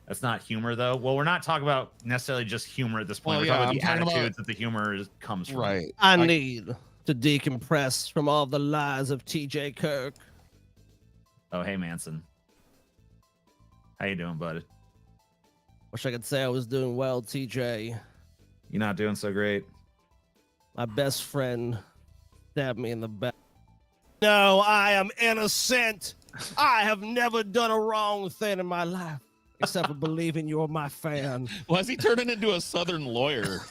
That's not humor, though. Well, we're not talking about necessarily just humor at this point. Well, We're yeah, talking about I'm the talking attitudes that the humor comes from. Right. I need to decompress from all the lies of TJ Kirk. Oh, hey, Manson. How you doing, bud? Wish I could say I was doing well, TJ. You're not doing so great. My best friend stabbed me in the back. No, I am innocent. I have never done a wrong thing in my life, except for believing you're my fan. Why is he turning into a Southern lawyer?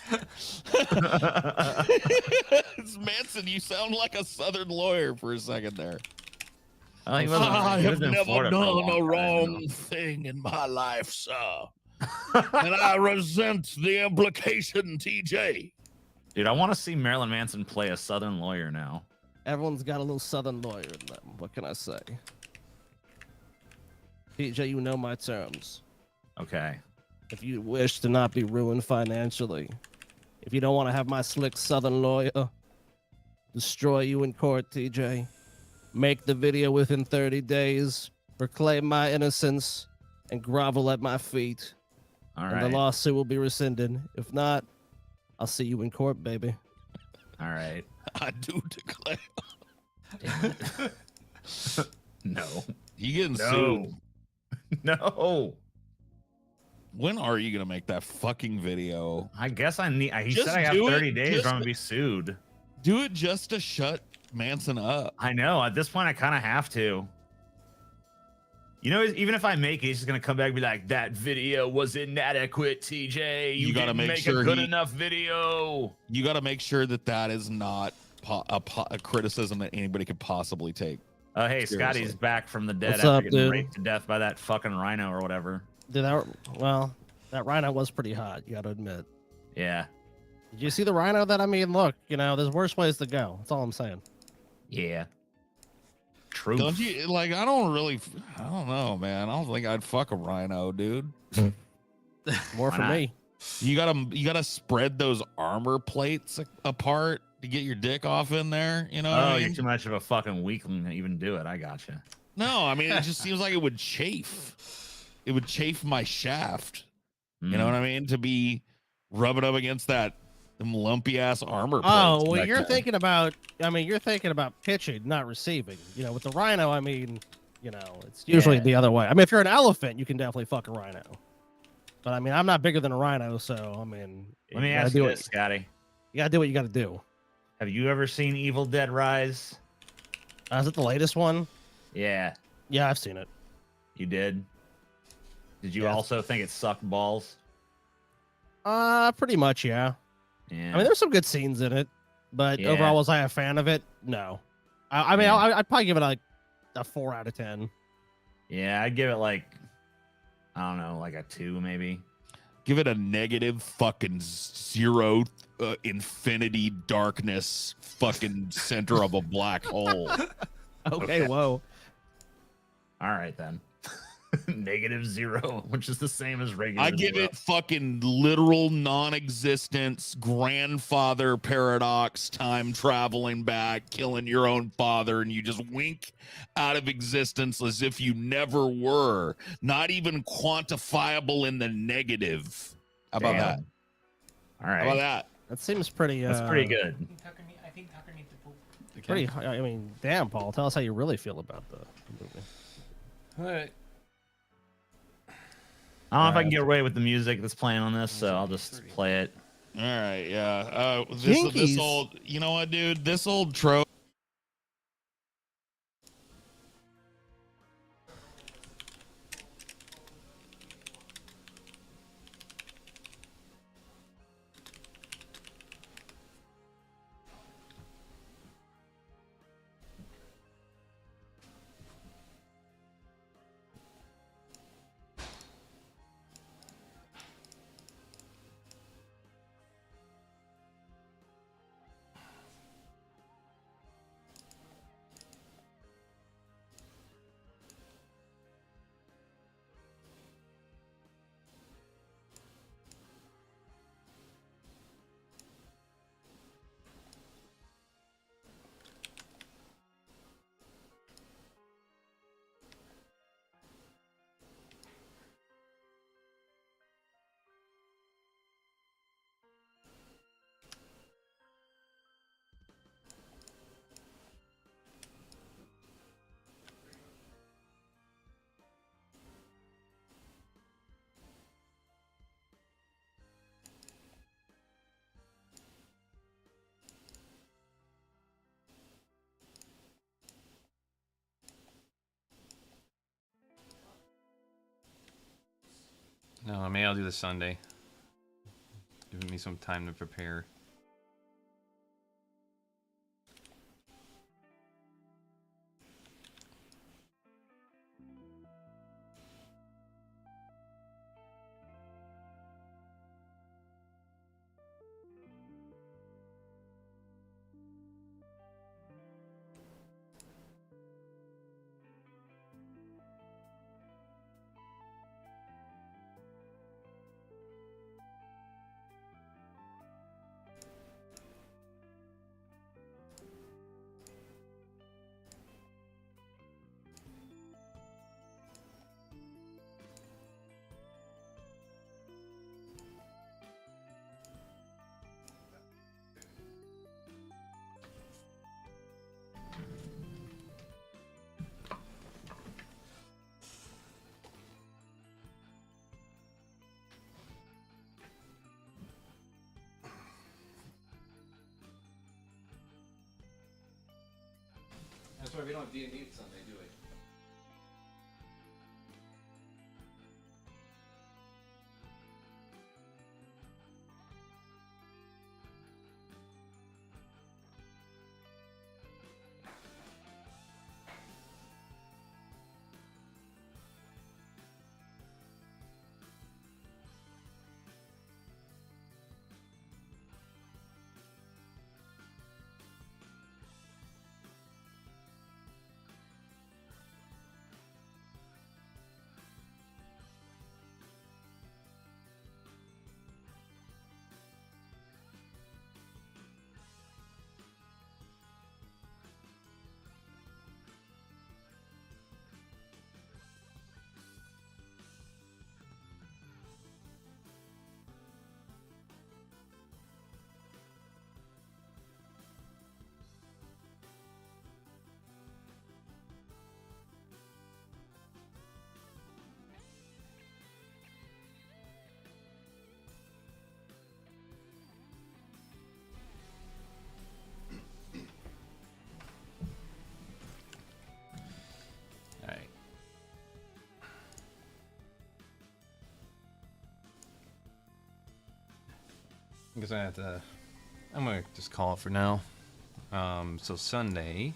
It's Manson, you sound like a Southern lawyer for a second there. Oh, he wasn't- I he have was in never Florida done for long a time, wrong though. thing in my life, sir. And I resent the implication, TJ. Dude, I want to see Marilyn Manson play a Southern lawyer now. Everyone's got a little Southern lawyer in them. What can I say? TJ, you know my terms. Okay. If you wish to not be ruined financially, if you don't want to have my slick Southern lawyer destroy you in court, TJ, make the video within 30 days, proclaim my innocence, and grovel at my feet. All and right. the lawsuit will be rescinded. If not, I'll see you in court, baby. All right. I do declare. Damn it. No. You getting No. sued? No. When are you gonna make that fucking video? I guess I need. He Just said I have do it. 30 days or Just- I'm gonna be sued. Do it just to shut Manson up. I know. At this point, I kind of have to. You know, even if I make it, he's just gonna come back and be like, "That video was inadequate, TJ. You gotta didn't make make sure a good he- enough video." You got to make sure that that is not a criticism that anybody could possibly take. Oh, hey, Seriously. Scotty's back from the dead What's after up, getting dude? raped to death by that fucking rhino or whatever. That rhino was pretty hot, you gotta admit. Yeah. Did you see the rhino that look, there's worse ways to go. That's all I'm saying. Yeah. True. Don't you like? I don't know, man. I don't think I'd fuck a rhino, dude. More Why for not? me. You gotta spread those armor plates apart to get your dick off in there. You know? what Oh, I you're mean? too much of a fucking weakling to even do it. I gotcha. No, I mean it just seems like it would chafe. It would chafe my shaft. You know what I mean? To be rubbing up against them lumpy ass armor plates. Oh, well, back you're there. thinking about pitching, not receiving. With the rhino, it's usually Yeah. the other way. If you're an elephant, you can definitely fuck a rhino. But I'm not bigger than a rhino, so Let me you gotta ask do you it. this, Scotty. You gotta do what you gotta do. Have you ever seen Evil Dead Rise? Is it the latest one? Yeah, Yeah, I've seen it. you did. Did you Yes. also think it sucked balls? Pretty much, yeah. Yeah. There's some good scenes in it, but Yeah. overall, was I a fan of it? No. Yeah. I'd probably give it like a 4 out of 10. Yeah, I'd give it like, I don't know, like a 2 maybe. Give it a negative fucking 0 infinity darkness fucking center of a black hole. Okay, whoa. All right then. -0, which is the same as regular. I give 0. it fucking literal non-existence, grandfather paradox, time traveling back, killing your own father, and you just wink out of existence as if you never were. Not even quantifiable in the negative. How about Damn. that? All right. How about that? That seems pretty. That's pretty good. I think Tucker needs to poop. Pretty. I mean, damn, Paul. Tell us how you really feel about the movie. All right. I don't know if I can get away with the music that's playing on this, so I'll just play it. All right, yeah. This Jinkies. old, you know what, dude? This old trope. No, maybe I'll do this Sunday. Giving me some time to prepare. That's why we don't have D&D Sunday, do we? Alright. I guess I'm gonna just call it for now. So Sunday.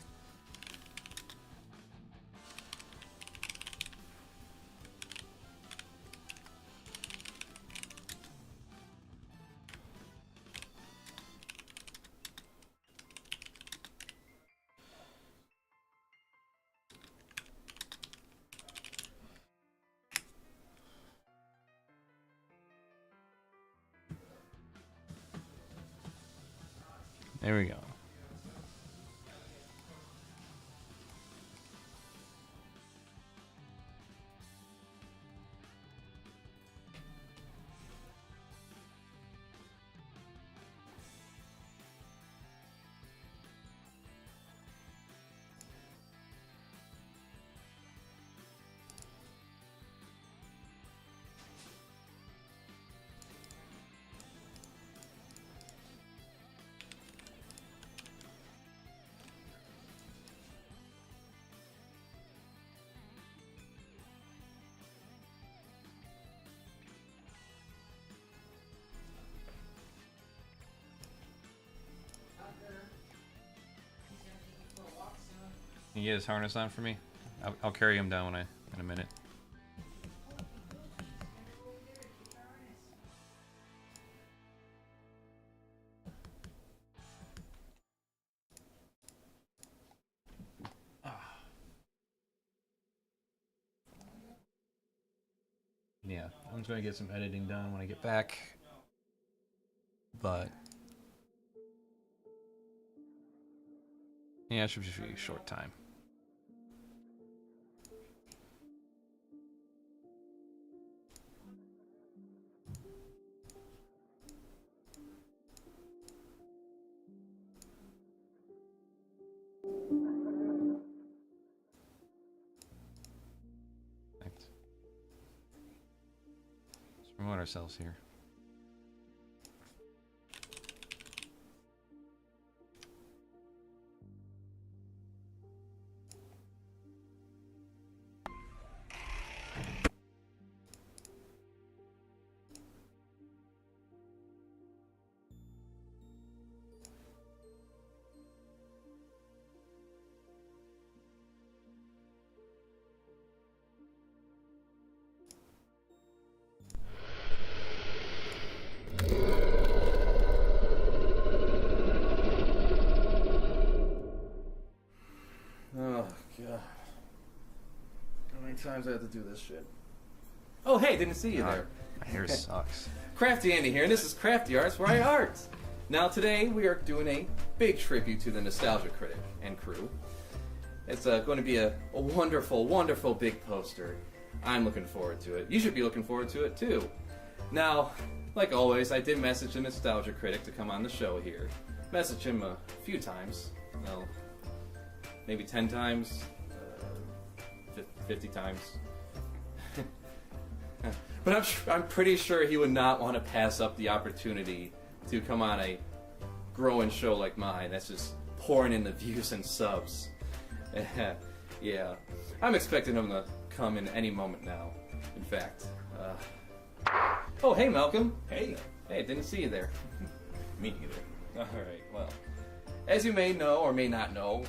There we go. Can you get his harness on for me? I'll carry him down in a minute. Yeah, I'm just gonna get some editing done when I get back. But yeah, it should just be a short time. Thanks. Let's promote ourselves here. Oh, God. How many times I have to do this shit? Oh, hey, didn't see you there. My hair sucks. Crafty Andy here, and this is CraftyArts, where I art. Now, today we are doing a big tribute to the Nostalgia Critic and crew. It's going to be a wonderful, wonderful big poster. I'm looking forward to it. You should be looking forward to it, too. Now, like always, I did message the Nostalgia Critic to come on the show here. Messaged him a few times. Well, maybe 10 times, 50 times. But I'm pretty sure he would not want to pass up the opportunity to come on a growing show like mine that's just pouring in the views and subs. Yeah, I'm expecting him to come in any moment now. In fact, oh, hey, Malcolm. Hey, didn't see you there. Me neither. All right, well, as you may know or may not know,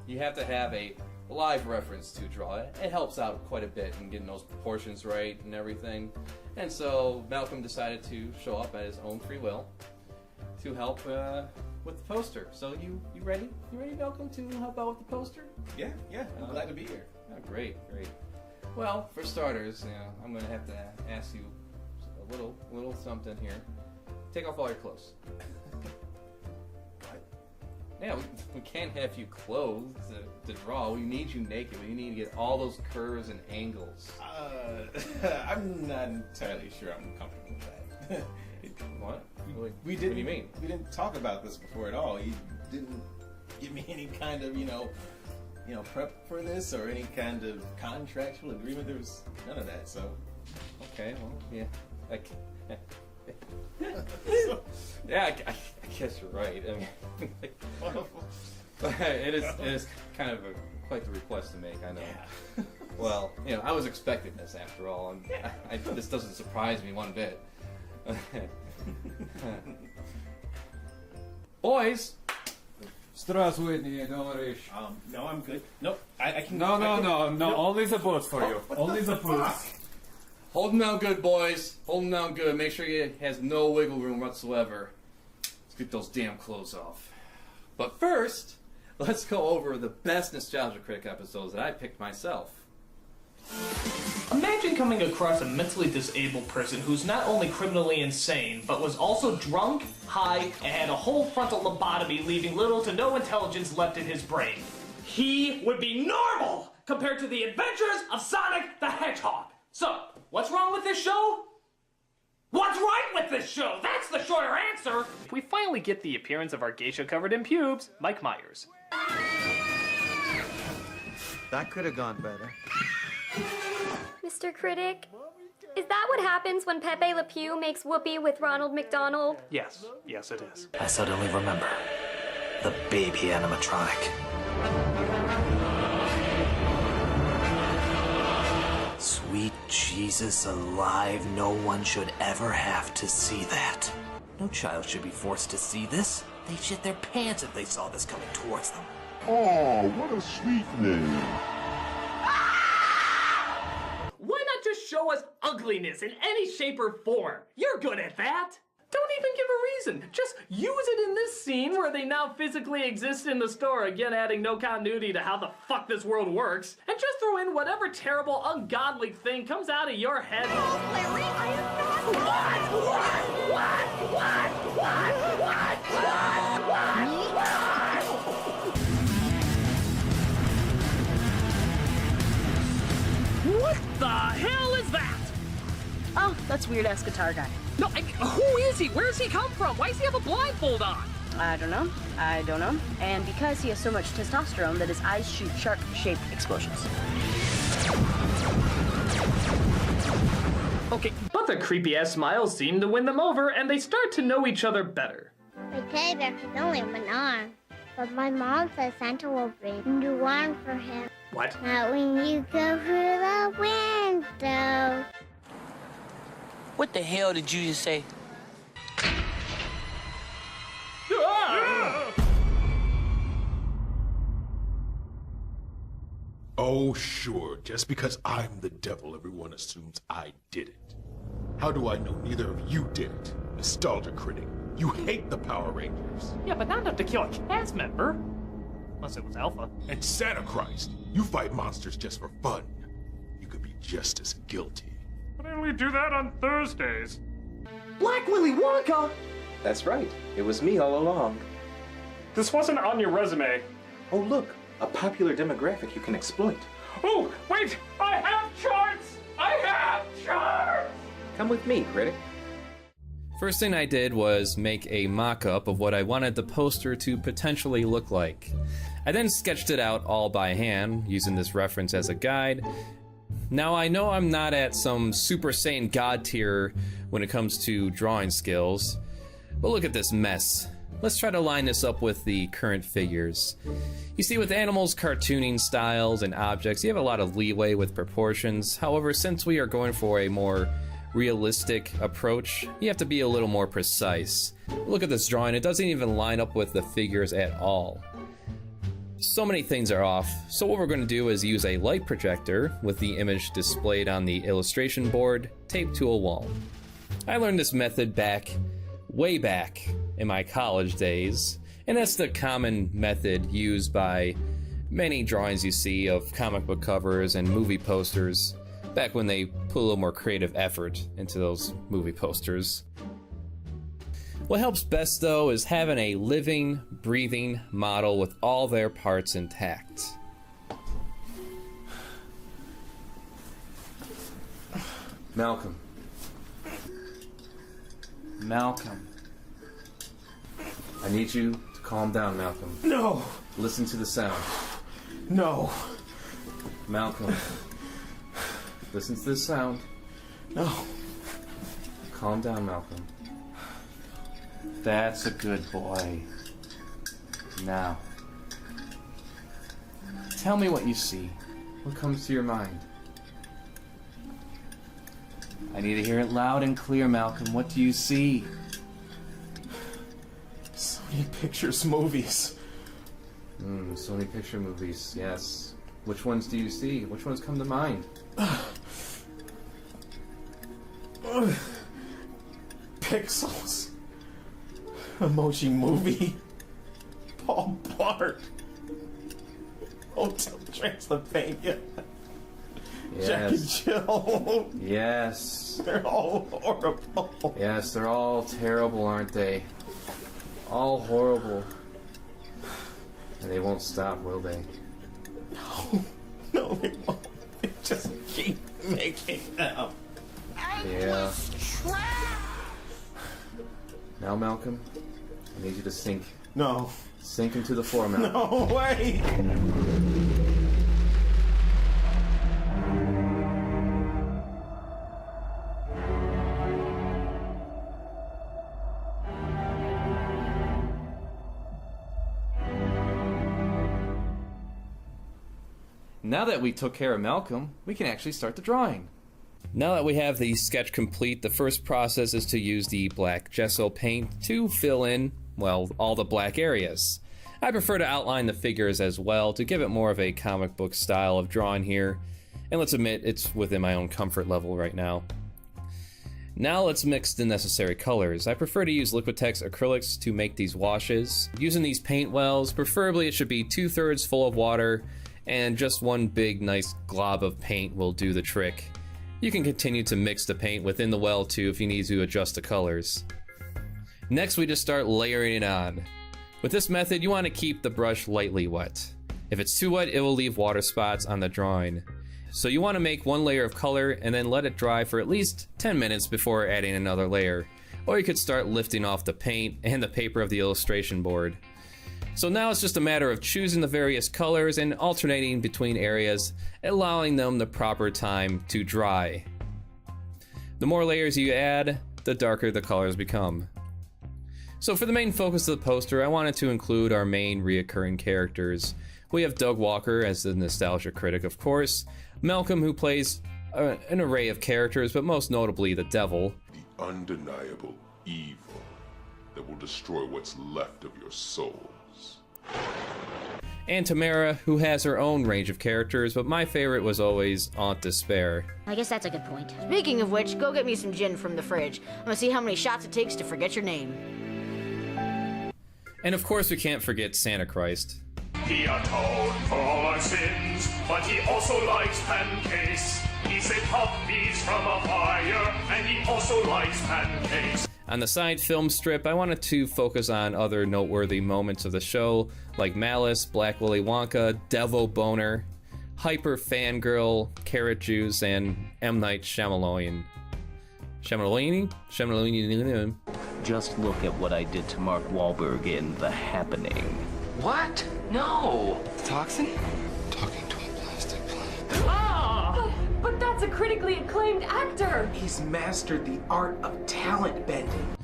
you have to have a live reference to draw it. It helps out quite a bit in getting those proportions right and everything. And so Malcolm decided to show up at his own free will to help with the poster. So you ready? You ready, Malcolm, to help out with the poster? Yeah, I'm glad to be here. Oh, great. Well, for starters, I'm going to have to ask you a little something here. Take off all your clothes. Yeah, we can't have you clothed to draw. We need you naked. We need to get all those curves and angles. I'm not entirely sure I'm comfortable with that. What? We What didn't. do you mean? We didn't talk about this before at all. You didn't give me any kind of, prep for this or any kind of contractual agreement. There was none of that. So. Okay. Well, yeah. Yeah, I guess you're right. I mean, but it is kind of quite the request to make. I know. Yeah. Well, I was expecting this after all, and this doesn't surprise me one bit. Boys. Здравствуй, не говоришь. No, I'm good. Nope. I can. No, only the boots for you. Only the boots. Hold him down good, boys. Hold him down good. Make sure he has no wiggle room whatsoever. Let's get those damn clothes off. But first, let's go over the best Nostalgia Critic episodes that I picked myself. Imagine coming across a mentally disabled person who's not only criminally insane, but was also drunk, high, and had a whole frontal lobotomy, leaving little to no intelligence left in his brain. He would be normal compared to the adventures of Sonic the Hedgehog. So, what's wrong with this show? What's right with this show? That's the shorter answer! We finally get the appearance of our geisha covered in pubes, Mike Myers. That could have gone better. Mr. Critic, is that what happens when Pepe Le Pew makes whoopee with Ronald McDonald? Yes, it is. I suddenly remember the baby animatronic. Sweet Jesus alive, no one should ever have to see that. No child should be forced to see this. They'd shit their pants if they saw this coming towards them. Oh, what a sweet name. Why not just show us ugliness in any shape or form? You're good at that. Don't even give a reason. Just use it in this scene where they now physically exist in the store, again adding no continuity to how the fuck this world works. And just throw in whatever terrible, ungodly thing comes out of your head. Oh, Larry, I am not. What the hell is that? Oh, that's weird-ass guitar guy. No, who is he? Where does he come from? Why does he have a blindfold on? I don't know. And because he has so much testosterone that his eyes shoot shark-shaped explosions. Okay, but the creepy-ass smiles seem to win them over, and they start to know each other better. My teddy bear has only one arm, but my mom says Santa will bring a new arm for him. What? Not when you go through the window. What the hell did you just say? Oh, sure. Just because I'm the devil, everyone assumes I did it. How do I know neither of you did it? Nostalgia critic. You hate the Power Rangers. Yeah, but not enough to kill a cast member. Unless it was Alpha. And Santa Christ. You fight monsters just for fun. You could be just as guilty. But I only do that on Thursdays. Black Willy Wonka? That's right. It was me all along. This wasn't on your resume. Oh, look. A popular demographic you can exploit. Oh, wait! I have charts! I have charts! Come with me, critic. First thing I did was make a mock-up of what I wanted the poster to potentially look like. I then sketched it out all by hand, using this reference as a guide. Now I know I'm not at some Super Saiyan God tier when it comes to drawing skills, but look at this mess. Let's try to line this up with the current figures. You see, with animals' cartooning styles and objects, you have a lot of leeway with proportions. However, since we are going for a more realistic approach, you have to be a little more precise. Look at this drawing, it doesn't even line up with the figures at all. So many things are off, so what we're going to do is use a light projector with the image displayed on the illustration board taped to a wall. I learned this method way back in my college days, and that's the common method used by many drawings you see of comic book covers and movie posters, back when they put a little more creative effort into those movie posters. What helps best, though, is having a living, breathing model with all their parts intact. Malcolm. I need you to calm down, Malcolm. No! Listen to the sound. No! Malcolm. Listen to the sound. No! Calm down, Malcolm. That's a good boy. Now, tell me what you see. What comes to your mind? I need to hear it loud and clear, Malcolm. What do you see? Sony Pictures movies. Sony Picture movies, yes. Which ones do you see? Which ones come to mind? Pixels. Emoji Movie. Paul Blart. Hotel Transylvania. Jack and Jill. Yes. They're all horrible. Yes, they're all terrible, aren't they? All horrible. And they won't stop, will they? No, they won't. They just keep making them. Yeah. Now, Malcolm, I need you to sink. No. Sink into the floor, Malcolm. No way. Now that we took care of Malcolm, we can actually start the drawing. Now that we have the sketch complete, the first process is to use the black gesso paint to fill in, well, all the black areas. I prefer to outline the figures as well to give it more of a comic book style of drawing here, and let's admit it's within my own comfort level right now. Now let's mix the necessary colors. I prefer to use Liquitex acrylics to make these washes. Using these paint wells, preferably it should be 2/3 full of water, and just one big nice glob of paint will do the trick. You can continue to mix the paint within the well too if you need to adjust the colors. Next we just start layering it on. With this method you want to keep the brush lightly wet. If it's too wet it will leave water spots on the drawing. So you want to make one layer of color and then let it dry for at least 10 minutes before adding another layer. Or you could start lifting off the paint and the paper of the illustration board. So now it's just a matter of choosing the various colors and alternating between areas, allowing them the proper time to dry. The more layers you add, the darker the colors become. So for the main focus of the poster, I wanted to include our main reoccurring characters. We have Doug Walker as the nostalgia critic, of course, Malcolm, who plays an array of characters, but most notably the Devil. The undeniable evil that will destroy what's left of your souls. And Tamara, who has her own range of characters, but my favorite was always Aunt Despair. I guess that's a good point. Speaking of which, go get me some gin from the fridge. I'm gonna see how many shots it takes to forget your name. And of course we can't forget Santa Christ. He atoned for all our sins, but he also likes pancakes. He saved puppies from a fire, and he also likes pancakes. On the side film strip, I wanted to focus on other noteworthy moments of the show, like Malice, Black Willy Wonka, Devo Boner, Hyper Fangirl, Carrot Juice, and M. Night Shyamalan. Shyamalan? Just look at what I did to Mark Wahlberg in The Happening. What? No. Toxin? Talking to a plastic plant. Ah! But that's a critically acclaimed actor! He's mastered the art of talent bending.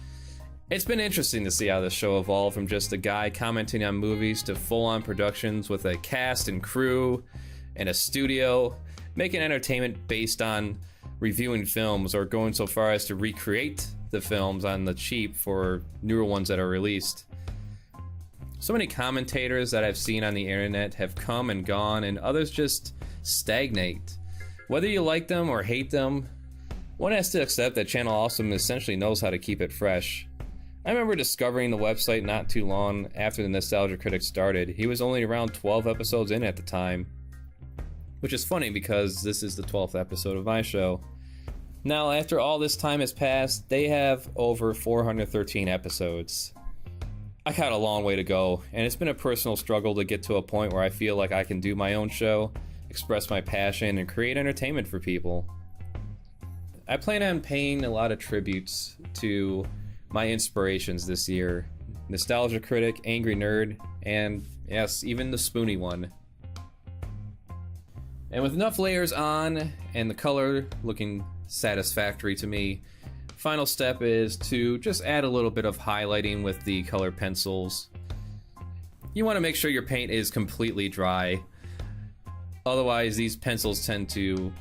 It's been interesting to see how this show evolved from just a guy commenting on movies to full-on productions with a cast and crew and a studio, making entertainment based on reviewing films or going so far as to recreate the films on the cheap for newer ones that are released. So many commentators that I've seen on the internet have come and gone, and others just stagnate. Whether you like them or hate them, one has to accept that Channel Awesome essentially knows how to keep it fresh. I remember discovering the website not too long after the Nostalgia Critic started. He was only around 12 episodes in at the time, which is funny because this is the 12th episode of my show. Now, after all this time has passed, they have over 413 episodes. I got a long way to go, and it's been a personal struggle to get to a point where I feel like I can do my own show, express my passion, and create entertainment for people. I plan on paying a lot of tributes to my inspirations this year. Nostalgia Critic, Angry Nerd, and yes, even the Spoony one. And with enough layers on, and the color looking satisfactory to me, final step is to just add a little bit of highlighting with the color pencils. You want to make sure your paint is completely dry. Otherwise, these pencils tend to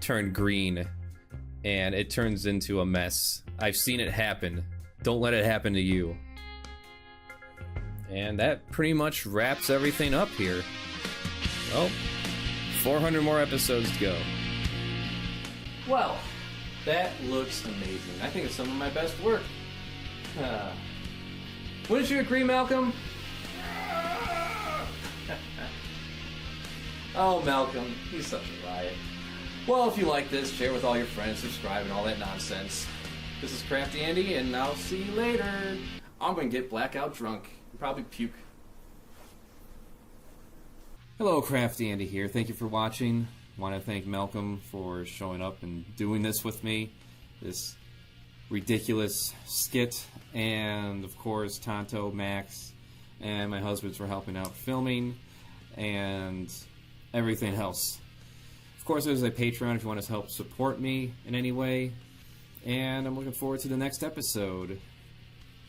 turn green and it turns into a mess. I've seen it happen. Don't let it happen to you. And that pretty much wraps everything up here. Well, 400 more episodes to go. Well, that looks amazing. I think it's some of my best work. Wouldn't you agree, Malcolm? Oh, Malcolm, he's such a riot. Well, if you like this, share with all your friends, subscribe, and all that nonsense. This is Crafty Andy, and I'll see you later. I'm gonna get blackout drunk and probably puke. Hello, Crafty Andy here. Thank you for watching. I want to thank Malcolm for showing up and doing this with me. This ridiculous skit. And, of course, Tonto, Max, and my husbands for helping out filming and everything else. Of course, there's a Patreon if you want to help support me in any way. And I'm looking forward to the next episode,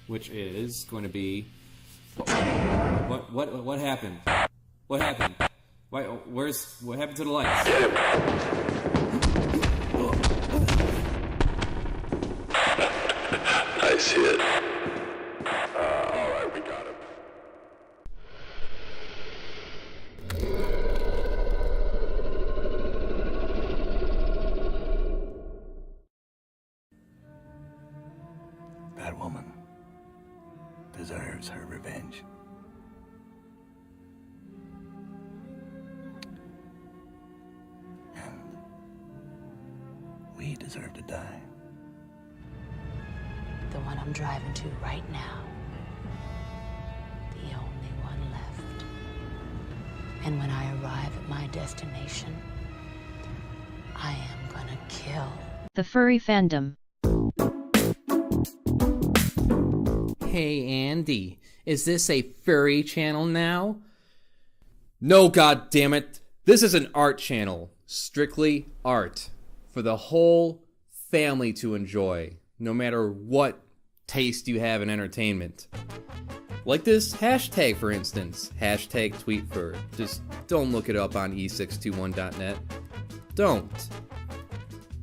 which is going to be... What happened? What happened? What happened to the lights? Nice hit. Alright, we got him. That woman deserves her revenge. And we deserve to die. The one I'm driving to right now. The only one left. And when I arrive at my destination, I am gonna kill. The furry fandom. Hey Andy, is this a furry channel now? No, god damn it. This is an art channel. Strictly art. For the whole family to enjoy. No matter what taste you have in entertainment. Like this hashtag, for instance. Hashtag tweetfur. Just don't look it up on e621.net. Don't.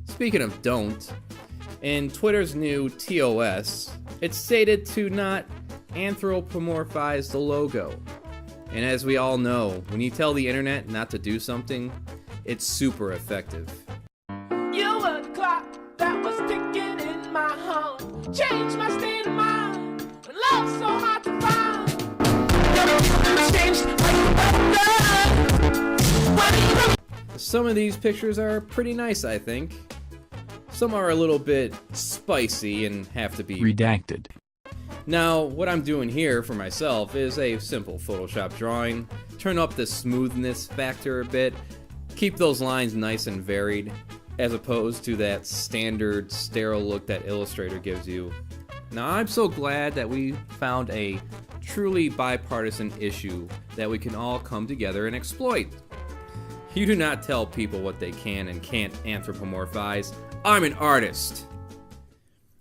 Speaking of don't, in Twitter's new TOS, it's stated to not anthropomorphize the logo. And as we all know, when you tell the internet not to do something, it's super effective. You were the clock that was ticking in my home. Changed my state of mind. When love's so hard to find. Some of these pictures are pretty nice, I think. Some are a little bit spicy and have to be redacted. Now, what I'm doing here for myself is a simple Photoshop drawing. Turn up the smoothness factor a bit. Keep those lines nice and varied, as opposed to that standard sterile look that Illustrator gives you. Now, I'm so glad that we found a truly bipartisan issue that we can all come together and exploit. You do not tell people what they can and can't anthropomorphize. I'm an artist.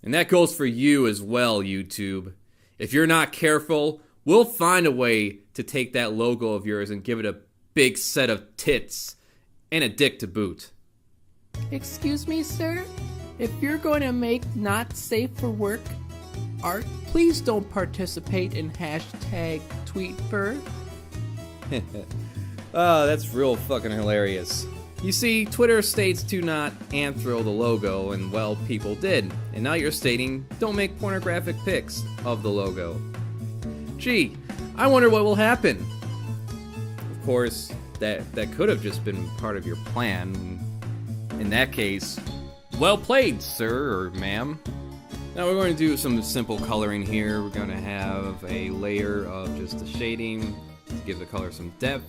And that goes for you as well, YouTube. If you're not careful, we'll find a way to take that logo of yours and give it a big set of tits and a dick to boot. Excuse me, sir? If you're going to make not safe for work art, please don't participate in hashtag tweetfur. Oh, that's real fucking hilarious. You see, Twitter states to not anthro the logo, and well, people did. And now you're stating, don't make pornographic pics of the logo. Gee, I wonder what will happen. Of course, that could have just been part of your plan. In that case, well played, sir or ma'am. Now we're going to do some simple coloring here. We're going to have a layer of just the shading to give the color some depth.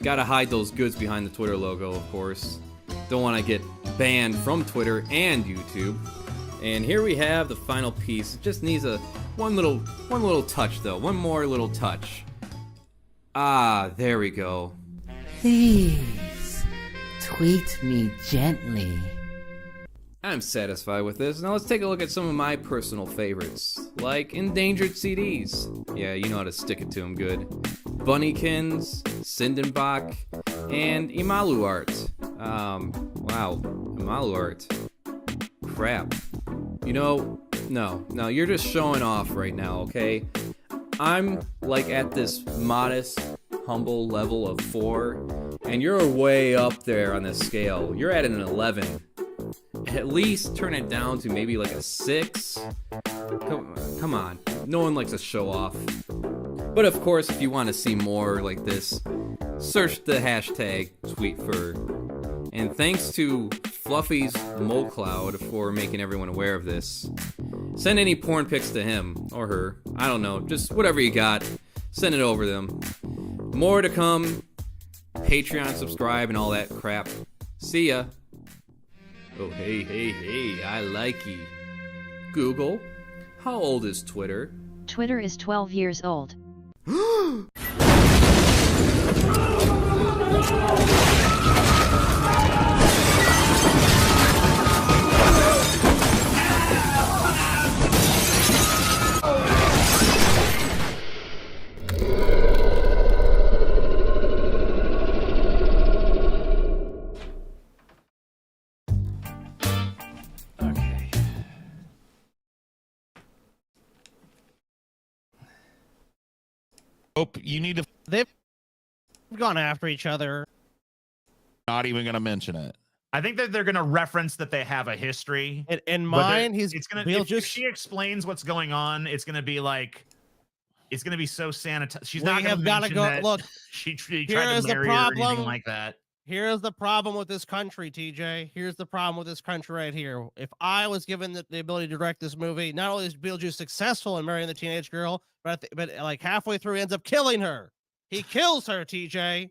Gotta hide those goods behind the Twitter logo, of course. Don't want to get banned from Twitter and YouTube. And here we have the final piece. It just needs one little touch though. One more little touch. Ah, there we go. Please, tweet me gently. I'm satisfied with this. Now let's take a look at some of my personal favorites, like endangered CDs. Yeah, you know how to stick it to them good. Bunnykins, Sindenbach, and Imalu art. Wow, Imalu art. Crap. You know, no, you're just showing off right now, okay? I'm like at this modest, humble level of 4, and you're way up there on the scale. You're at an 11. At least turn it down to maybe like a 6. Come on. No one likes to show off. But of course, if you want to see more like this, search the hashtag tweetfur. And thanks to Fluffy's Mole Cloud for making everyone aware of this. Send any porn pics to him or her. I don't know, just whatever you got. Send it over to them. More to come. Patreon, subscribe, and all that crap. See ya. Oh, hey, I like you. Google, how old is Twitter? Twitter is 12 years old. Hope you need to. They've gone after each other. Not even going to mention it. I think that they're going to reference that they have a history. In mine, it's going to. If she explains what's going on, it's going to be like, it's going to be so sanitized. She's not going to mention that look. She tried to marry her or anything like that. Here's the problem with this country, TJ. Here's the problem with this country right here. If I was given the ability to direct this movie, not only is Beetlejuice successful in marrying the teenage girl, but like halfway through he ends up killing her. He kills her, TJ.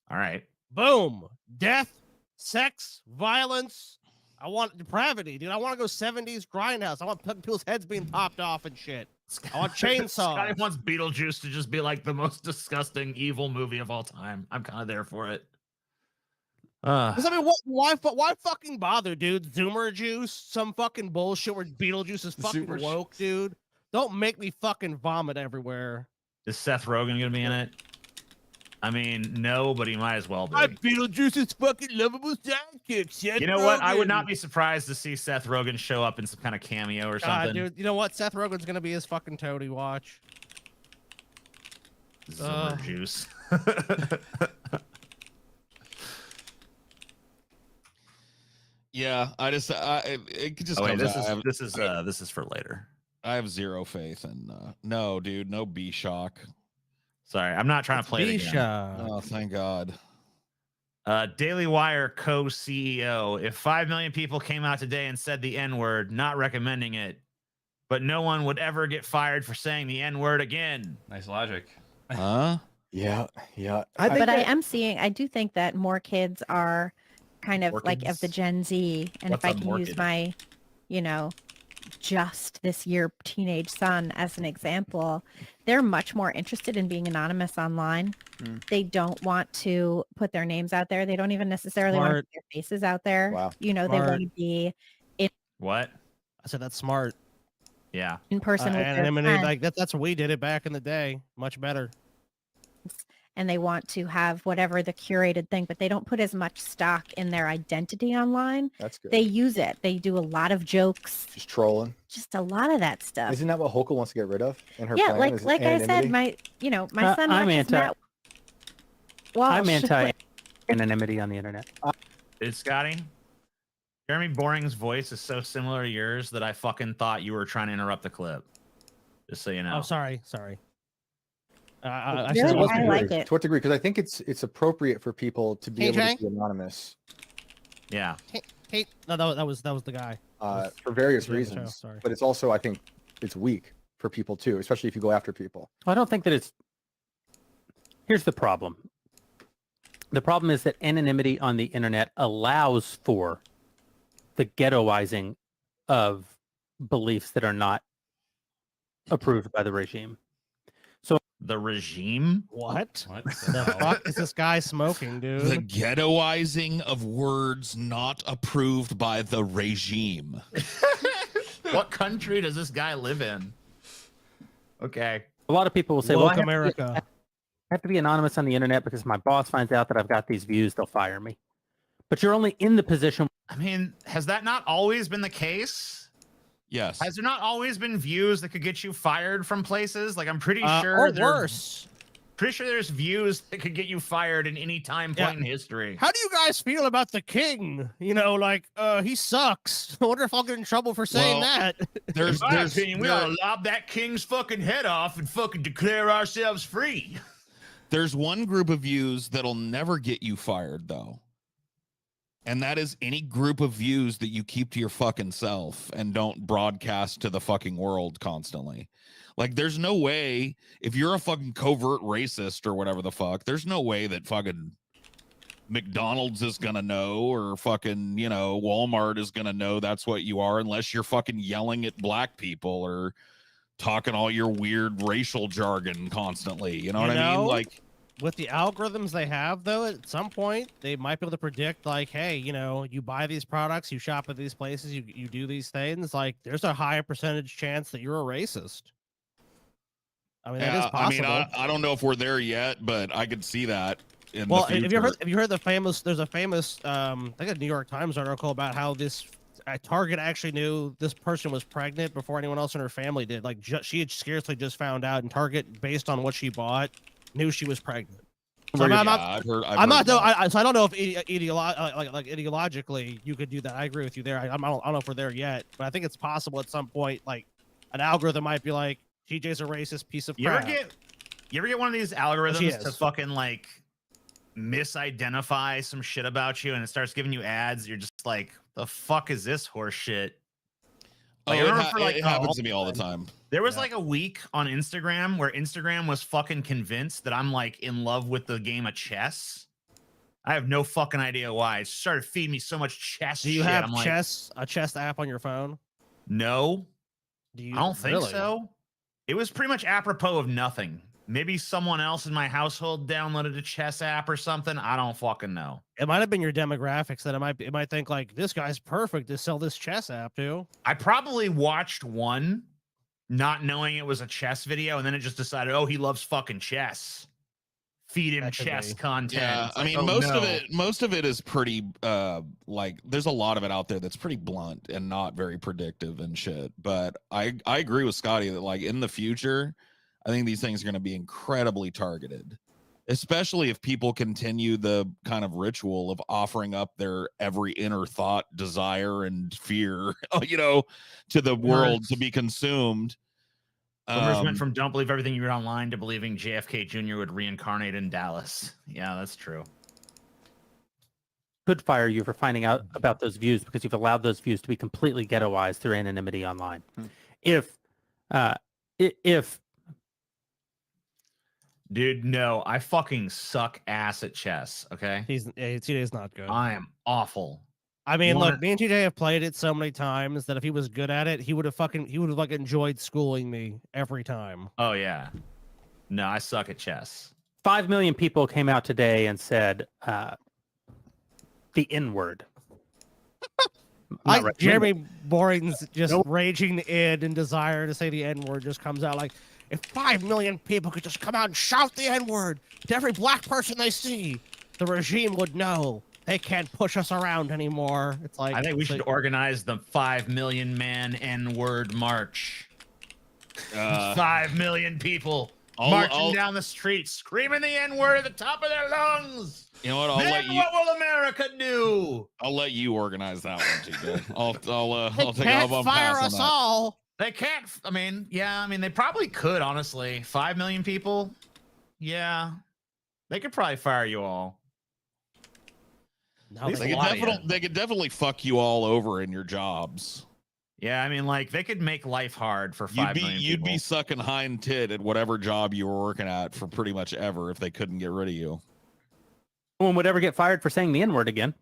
All right. Boom. Death, sex, violence. I want depravity, dude. I want to go 70s grindhouse. I want people's heads being popped off and shit. I want chainsaws. Scotty wants Beetlejuice to just be like the most disgusting, evil movie of all time. I'm kind of there for it. I mean, why fucking bother, dude? Zoomer juice, some fucking bullshit where Beetlejuice is fucking woke, dude. Don't make me fucking vomit everywhere. Is Seth Rogen gonna be in it? I mean, no, but he might as well be. Beetlejuice's fucking lovable sidekick, Seth You know what? I would Rogen. not be surprised to see Seth Rogen show up in some kind of cameo or something. Dude, you know what? Seth Rogen's gonna be his fucking toady. Watch. Zoomer juice. Yeah, I just it just. Oh, wait, comes this is for later. I have zero faith in. No, dude, no B shock. Sorry, I'm not trying to play it again. Oh, thank God. Daily Wire co-CEO. If 5 million people came out today and said the N-word, not recommending it, but no one would ever get fired for saying the N-word again. Nice logic. Huh? Yeah. I do think that more kids are kind of like of the Gen Z, and What's if I a can more use kid? my, just this year teenage son as an example, they're much more interested in being anonymous online. They don't want to put their names out there. They don't even necessarily want to put their faces out there. Wow. They want to be What? I said that's smart. Yeah. in person with their Anonymity, friends. like that's what we did it back in the day. Much better. And they want to have whatever the curated thing, but they don't put as much stock in their identity online. That's good. They use it. They do a lot of jokes, Just trolling. just a lot of that stuff. Isn't that what Hokel wants to get rid of in her Yeah, plan? like is I said, anonymity? my son I'm watches anti- Matt Walsh. I'm anti-anonymity on the internet. It's Scotty. Jeremy Boring's voice is so similar to yours that I fucking thought you were trying to interrupt the clip. Just so you know. Oh, sorry. To Really? what I degree? like it. To what degree? Because I think it's appropriate for people to be able TJ? to be anonymous Yeah. Hey, no, that was the guy. for various Yeah, the show, reasons. sorry. But it's also, I think, it's weak for people too, especially if you go after people. I don't think that it's. Here's the problem. The problem is that anonymity on the internet allows for the ghettoizing of beliefs that are not approved by the regime. So the regime? What the fuck is this guy smoking, dude? The ghettoizing of words not approved by the regime. What country does this guy live in? Okay. A lot of people will say, Woke well, America. I have to be anonymous on the internet because my boss finds out that I've got these views, they'll fire me. But you're only in the position. I mean, has that not always been the case? Yes. Has there not always been views that could get you fired from places? Like, I'm pretty sure or worse. Pretty sure there's views that could get you fired in any time point in history. How do you guys feel about the king? He sucks. I wonder if I'll get in trouble for saying that. In my opinion, we ought to lob that king's fucking head off and fucking declare ourselves free. There's one group of views that'll never get you fired, though. And that is any group of views that you keep to your fucking self and don't broadcast to the fucking world constantly. Like, there's no way, if you're a fucking covert racist or whatever the fuck, there's no way that fucking McDonald's is gonna know, or fucking, you know, Walmart is gonna know that's what you are, unless you're fucking yelling at black people or talking all your weird racial jargon constantly. You know what I mean? Like, with the algorithms they have, though, at some point they might be able to predict, like, hey, you know, you buy these products, you shop at these places, you do these things, like, there's a higher percentage chance that you're a racist. I mean, that is possible. I mean, I don't know if we're there yet, but I could see that in Well, the future. have you heard the famous? There's a famous, I think, a New York Times article about how this Target actually knew this person was pregnant before anyone else in her family did. Like, she had scarcely just found out, and Target, based on what she bought, knew she was pregnant. So I don't know if ideologically you could do that. I agree with you there. I don't know if we're there yet, but I think it's possible at some point. Like, an algorithm might be like, TJ's a racist piece of crap. You ever get one of these algorithms to fucking like misidentify some shit about you, and it starts giving you ads? You're just like, the fuck is this horse shit? Like, it happens to me all the time. There was like a week on Instagram where Instagram was fucking convinced that I'm like in love with the game of chess. I have no fucking idea why. It started feeding me so much chess. Do you shit. have I'm a chess app on your phone? No, I don't think so. It was pretty much apropos of nothing. Maybe someone else in my household downloaded a chess app or something. I don't fucking know. It might have been your demographics that it might think like, this guy's perfect to sell this chess app to. I probably watched one, not knowing it was a chess video, and then it just decided, oh, he loves fucking chess. Feed him chess content. Yeah, I mean, most of it is pretty like, there's a lot of it out there that's pretty blunt and not very predictive and shit. But I agree with Scotty that, like, in the future, I think these things are going to be incredibly targeted, especially if people continue the kind of ritual of offering up their every inner thought, desire, and fear, you know, to the world to be consumed. Rumors went from don't believe everything you read online to believing JFK Jr. would reincarnate in Dallas. Yeah, that's true. Could fire you for finding out about those views because you've allowed those views to be completely ghettoized through anonymity online. If Dude, no, I fucking suck ass at chess. Okay, TJ's not good. I am awful. I mean, look, me and TJ have played it so many times that if he was good at it, he would have like enjoyed schooling me every time. Oh yeah, no, I suck at chess. 5 million people came out today and said the N-word. Like Jeremy Boring's just raging id and desire to say the N-word just comes out like, if 5 million people could just come out and shout the N-word to every black person they see, the regime would know they can't push us around anymore. It's like, I think we should organize the 5 million man N-word march. 5 million people marching down the street, screaming the N-word at the top of their lungs. You know what? What will America do? I'll let you organize that one, TJ. I'll take can't all fire us all. They can't. I mean, yeah. I mean, they probably could. Honestly, 5 million people. Yeah, they could probably fire you all. No, they could definitely fuck you all over in your jobs. Yeah, I mean, like, they could make life hard for 5 million You'd people. be sucking hind tit at whatever job you were working at for pretty much ever if they couldn't get rid of you. No one would ever get fired for saying the N-word again.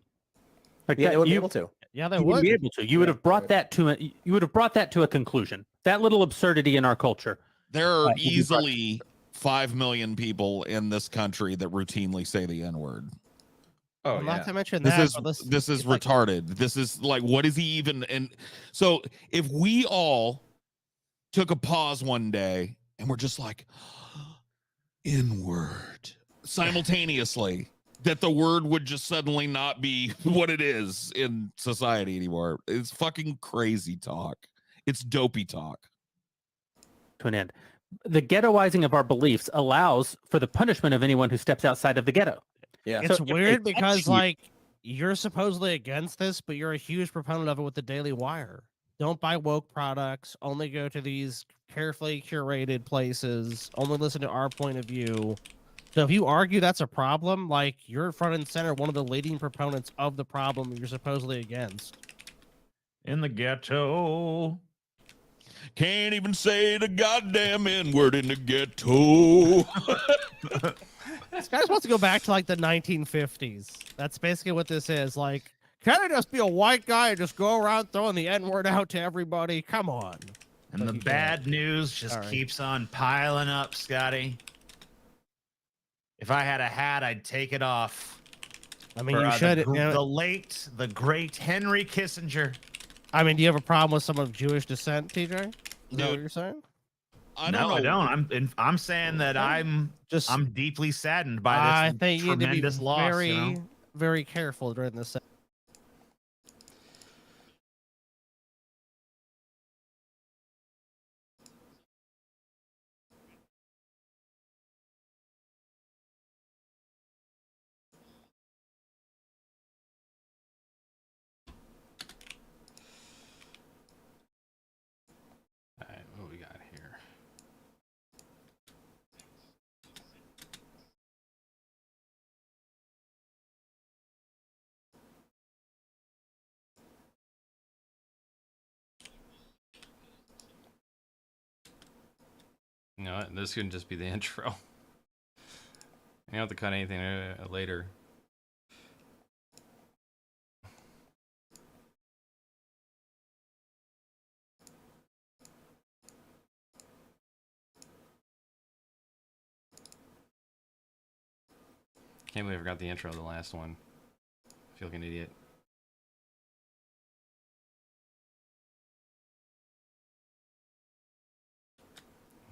Like Yeah, they would be able to. Yeah, they you would be able to. You would have brought that to a conclusion. That little absurdity in our culture. There are easily 5 million people in this country that routinely say the N-word. Oh, Not to mention This that. is retarded. This is like, what is he even? And so if we all took a pause one day and we're just like, N-word simultaneously, that the word would just suddenly not be what it is in society anymore. It's fucking crazy talk. It's dopey talk. To an end. The ghettoizing of our beliefs allows for the punishment of anyone who steps outside of the ghetto. Yeah, It's So if weird they because catch you- like you're supposedly against this, but you're a huge proponent of it with the Daily Wire. Don't buy woke products. Only go to these carefully curated places. Only listen to our point of view. So if you argue that's a problem, like you're front and center, one of the leading proponents of the problem you're supposedly against. In the ghetto. Can't even say the goddamn N-word in the ghetto. This guy wants to go back to like the 1950s. That's basically what this is. Like, can I just be a white guy and just go around throwing the N-word out to everybody? Come on. And the bad news just keeps on piling up, Scotty. If I had a hat, I'd take it off. I mean, you should. The great Henry Kissinger. I mean, do you have a problem with someone of Jewish descent, TJ? Is that what you're saying? I don't. I'm saying that I'm deeply saddened by this think tremendous you need to be loss. Very, very careful during this. Alright, what we got here? You know what? This couldn't just be the intro. You don't have to cut anything later. Can't believe I forgot the intro of the last one. I feel like an idiot.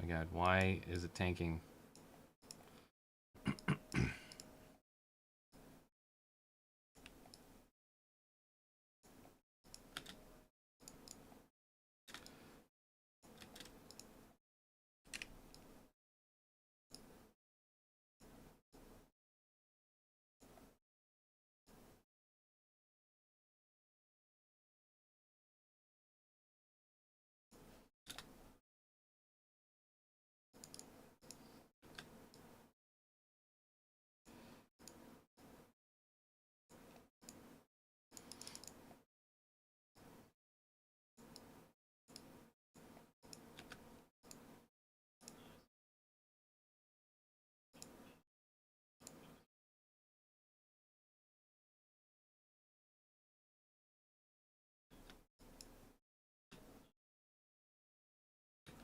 Oh my god, why is it tanking?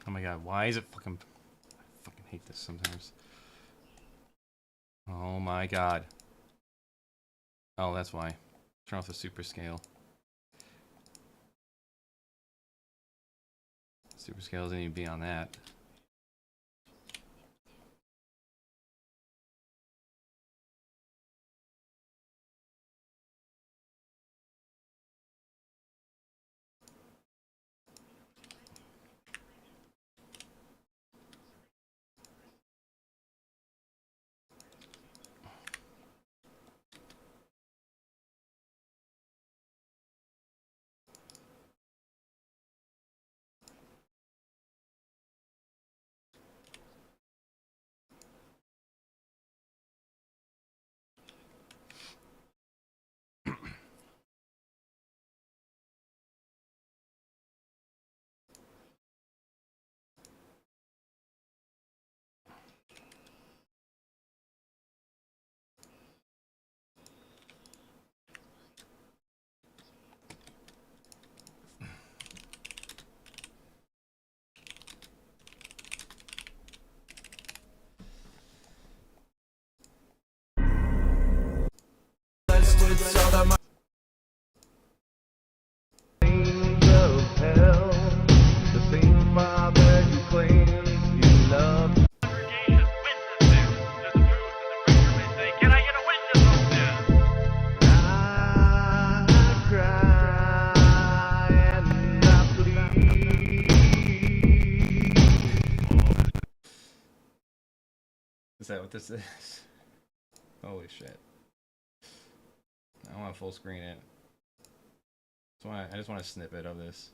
Oh my god, why is it fucking... I fucking hate this sometimes. Oh my god. Oh, that's why. Turn off the super scale. Super scale doesn't even be on that. Is that what this is? Holy shit. I want to full screen it. I just want a snippet of this.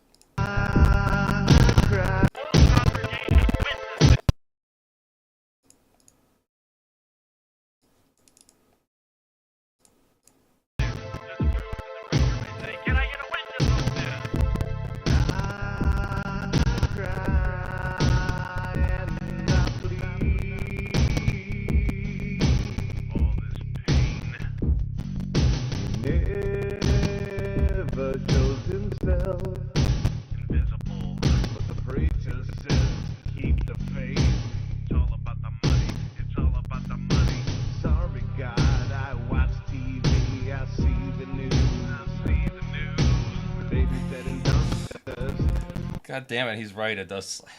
God damn it, he's right. It does slap.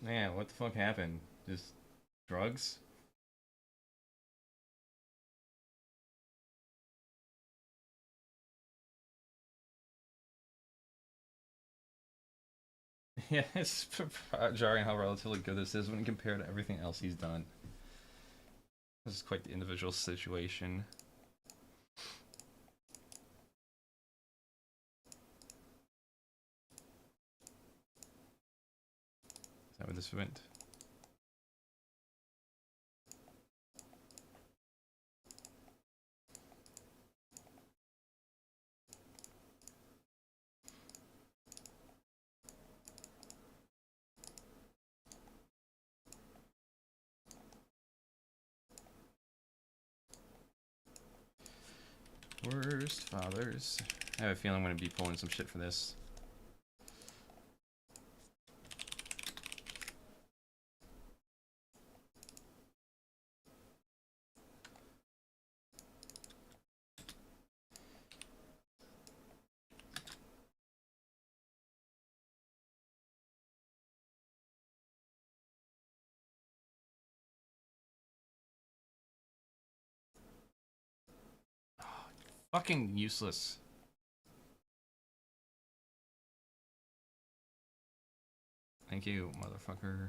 Man, what the fuck happened? Just drugs? Yeah, it's jarring how relatively good this is when compared to everything else he's done. This is quite the individual situation. Is that where this went? Worst fathers. I have a feeling I'm going to be pulling some shit for this. Fucking useless. Thank you, motherfucker.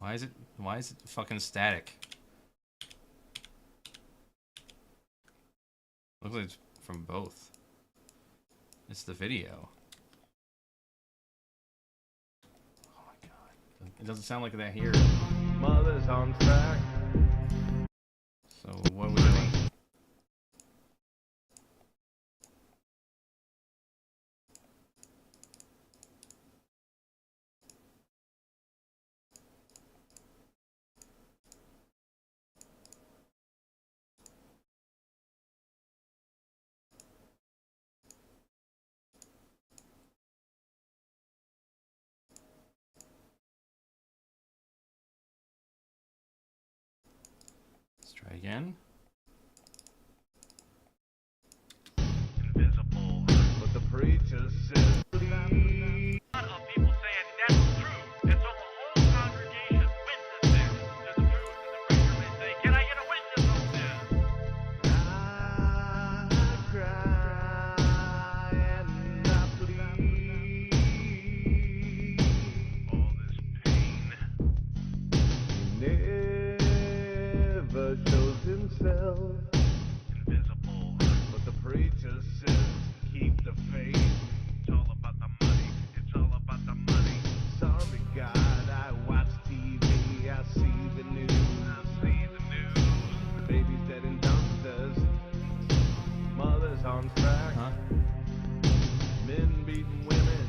Why is it fucking static? Looks like it's from both. It's the video. Oh my god. It doesn't sound like that here. Mother's on track. So what are we doing? Let's try again. Invisible, but the preacher says. A lot of people saying that's true, and so the whole congregation witnessed it to the truth, and the preacher may say, "Can I get a witness on this?" I cry and I plead. All this pain never shows himself. Invisible, but the preacher says, keep the faith. It's all about the money. It's all about the money. Sorry, God, I watch TV. I see the news. I see the news. Babies dead in dumpsters. Mothers on track. Huh? Men beating women.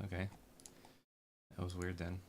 Okay. That was weird then.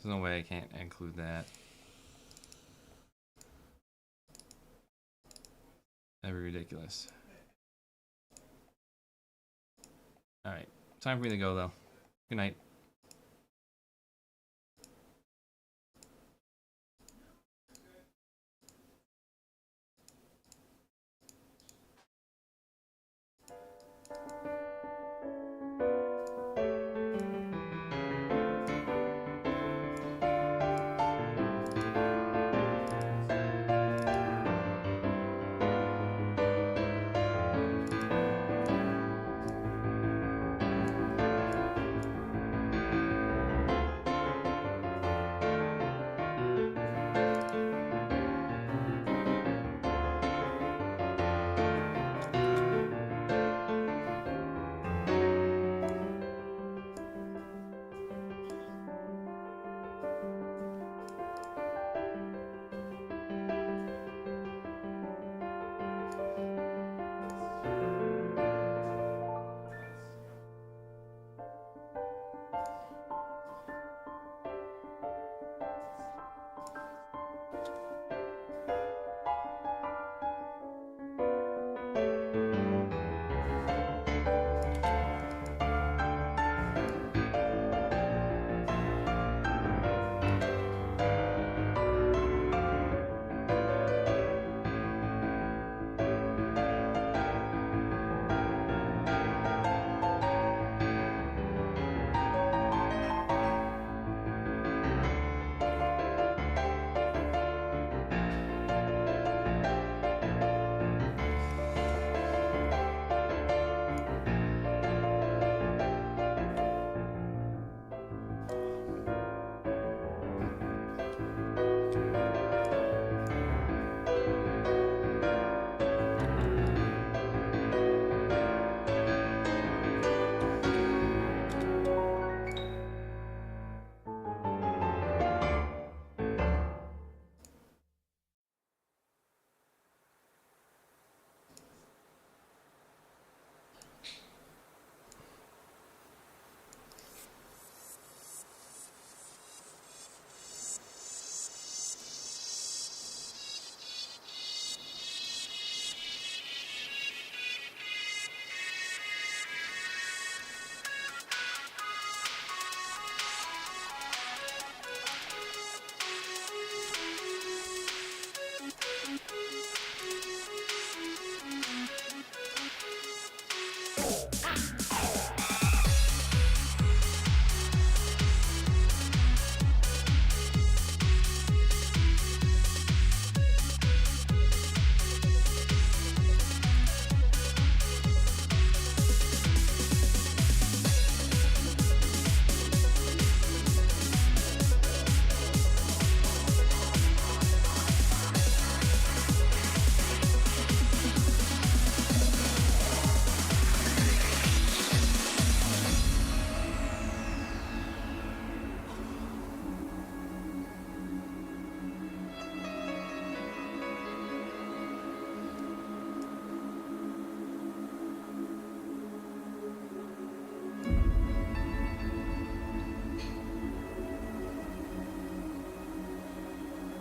There's no way I can't include that. That'd be ridiculous. Alright. Time for me to go, though. Good night.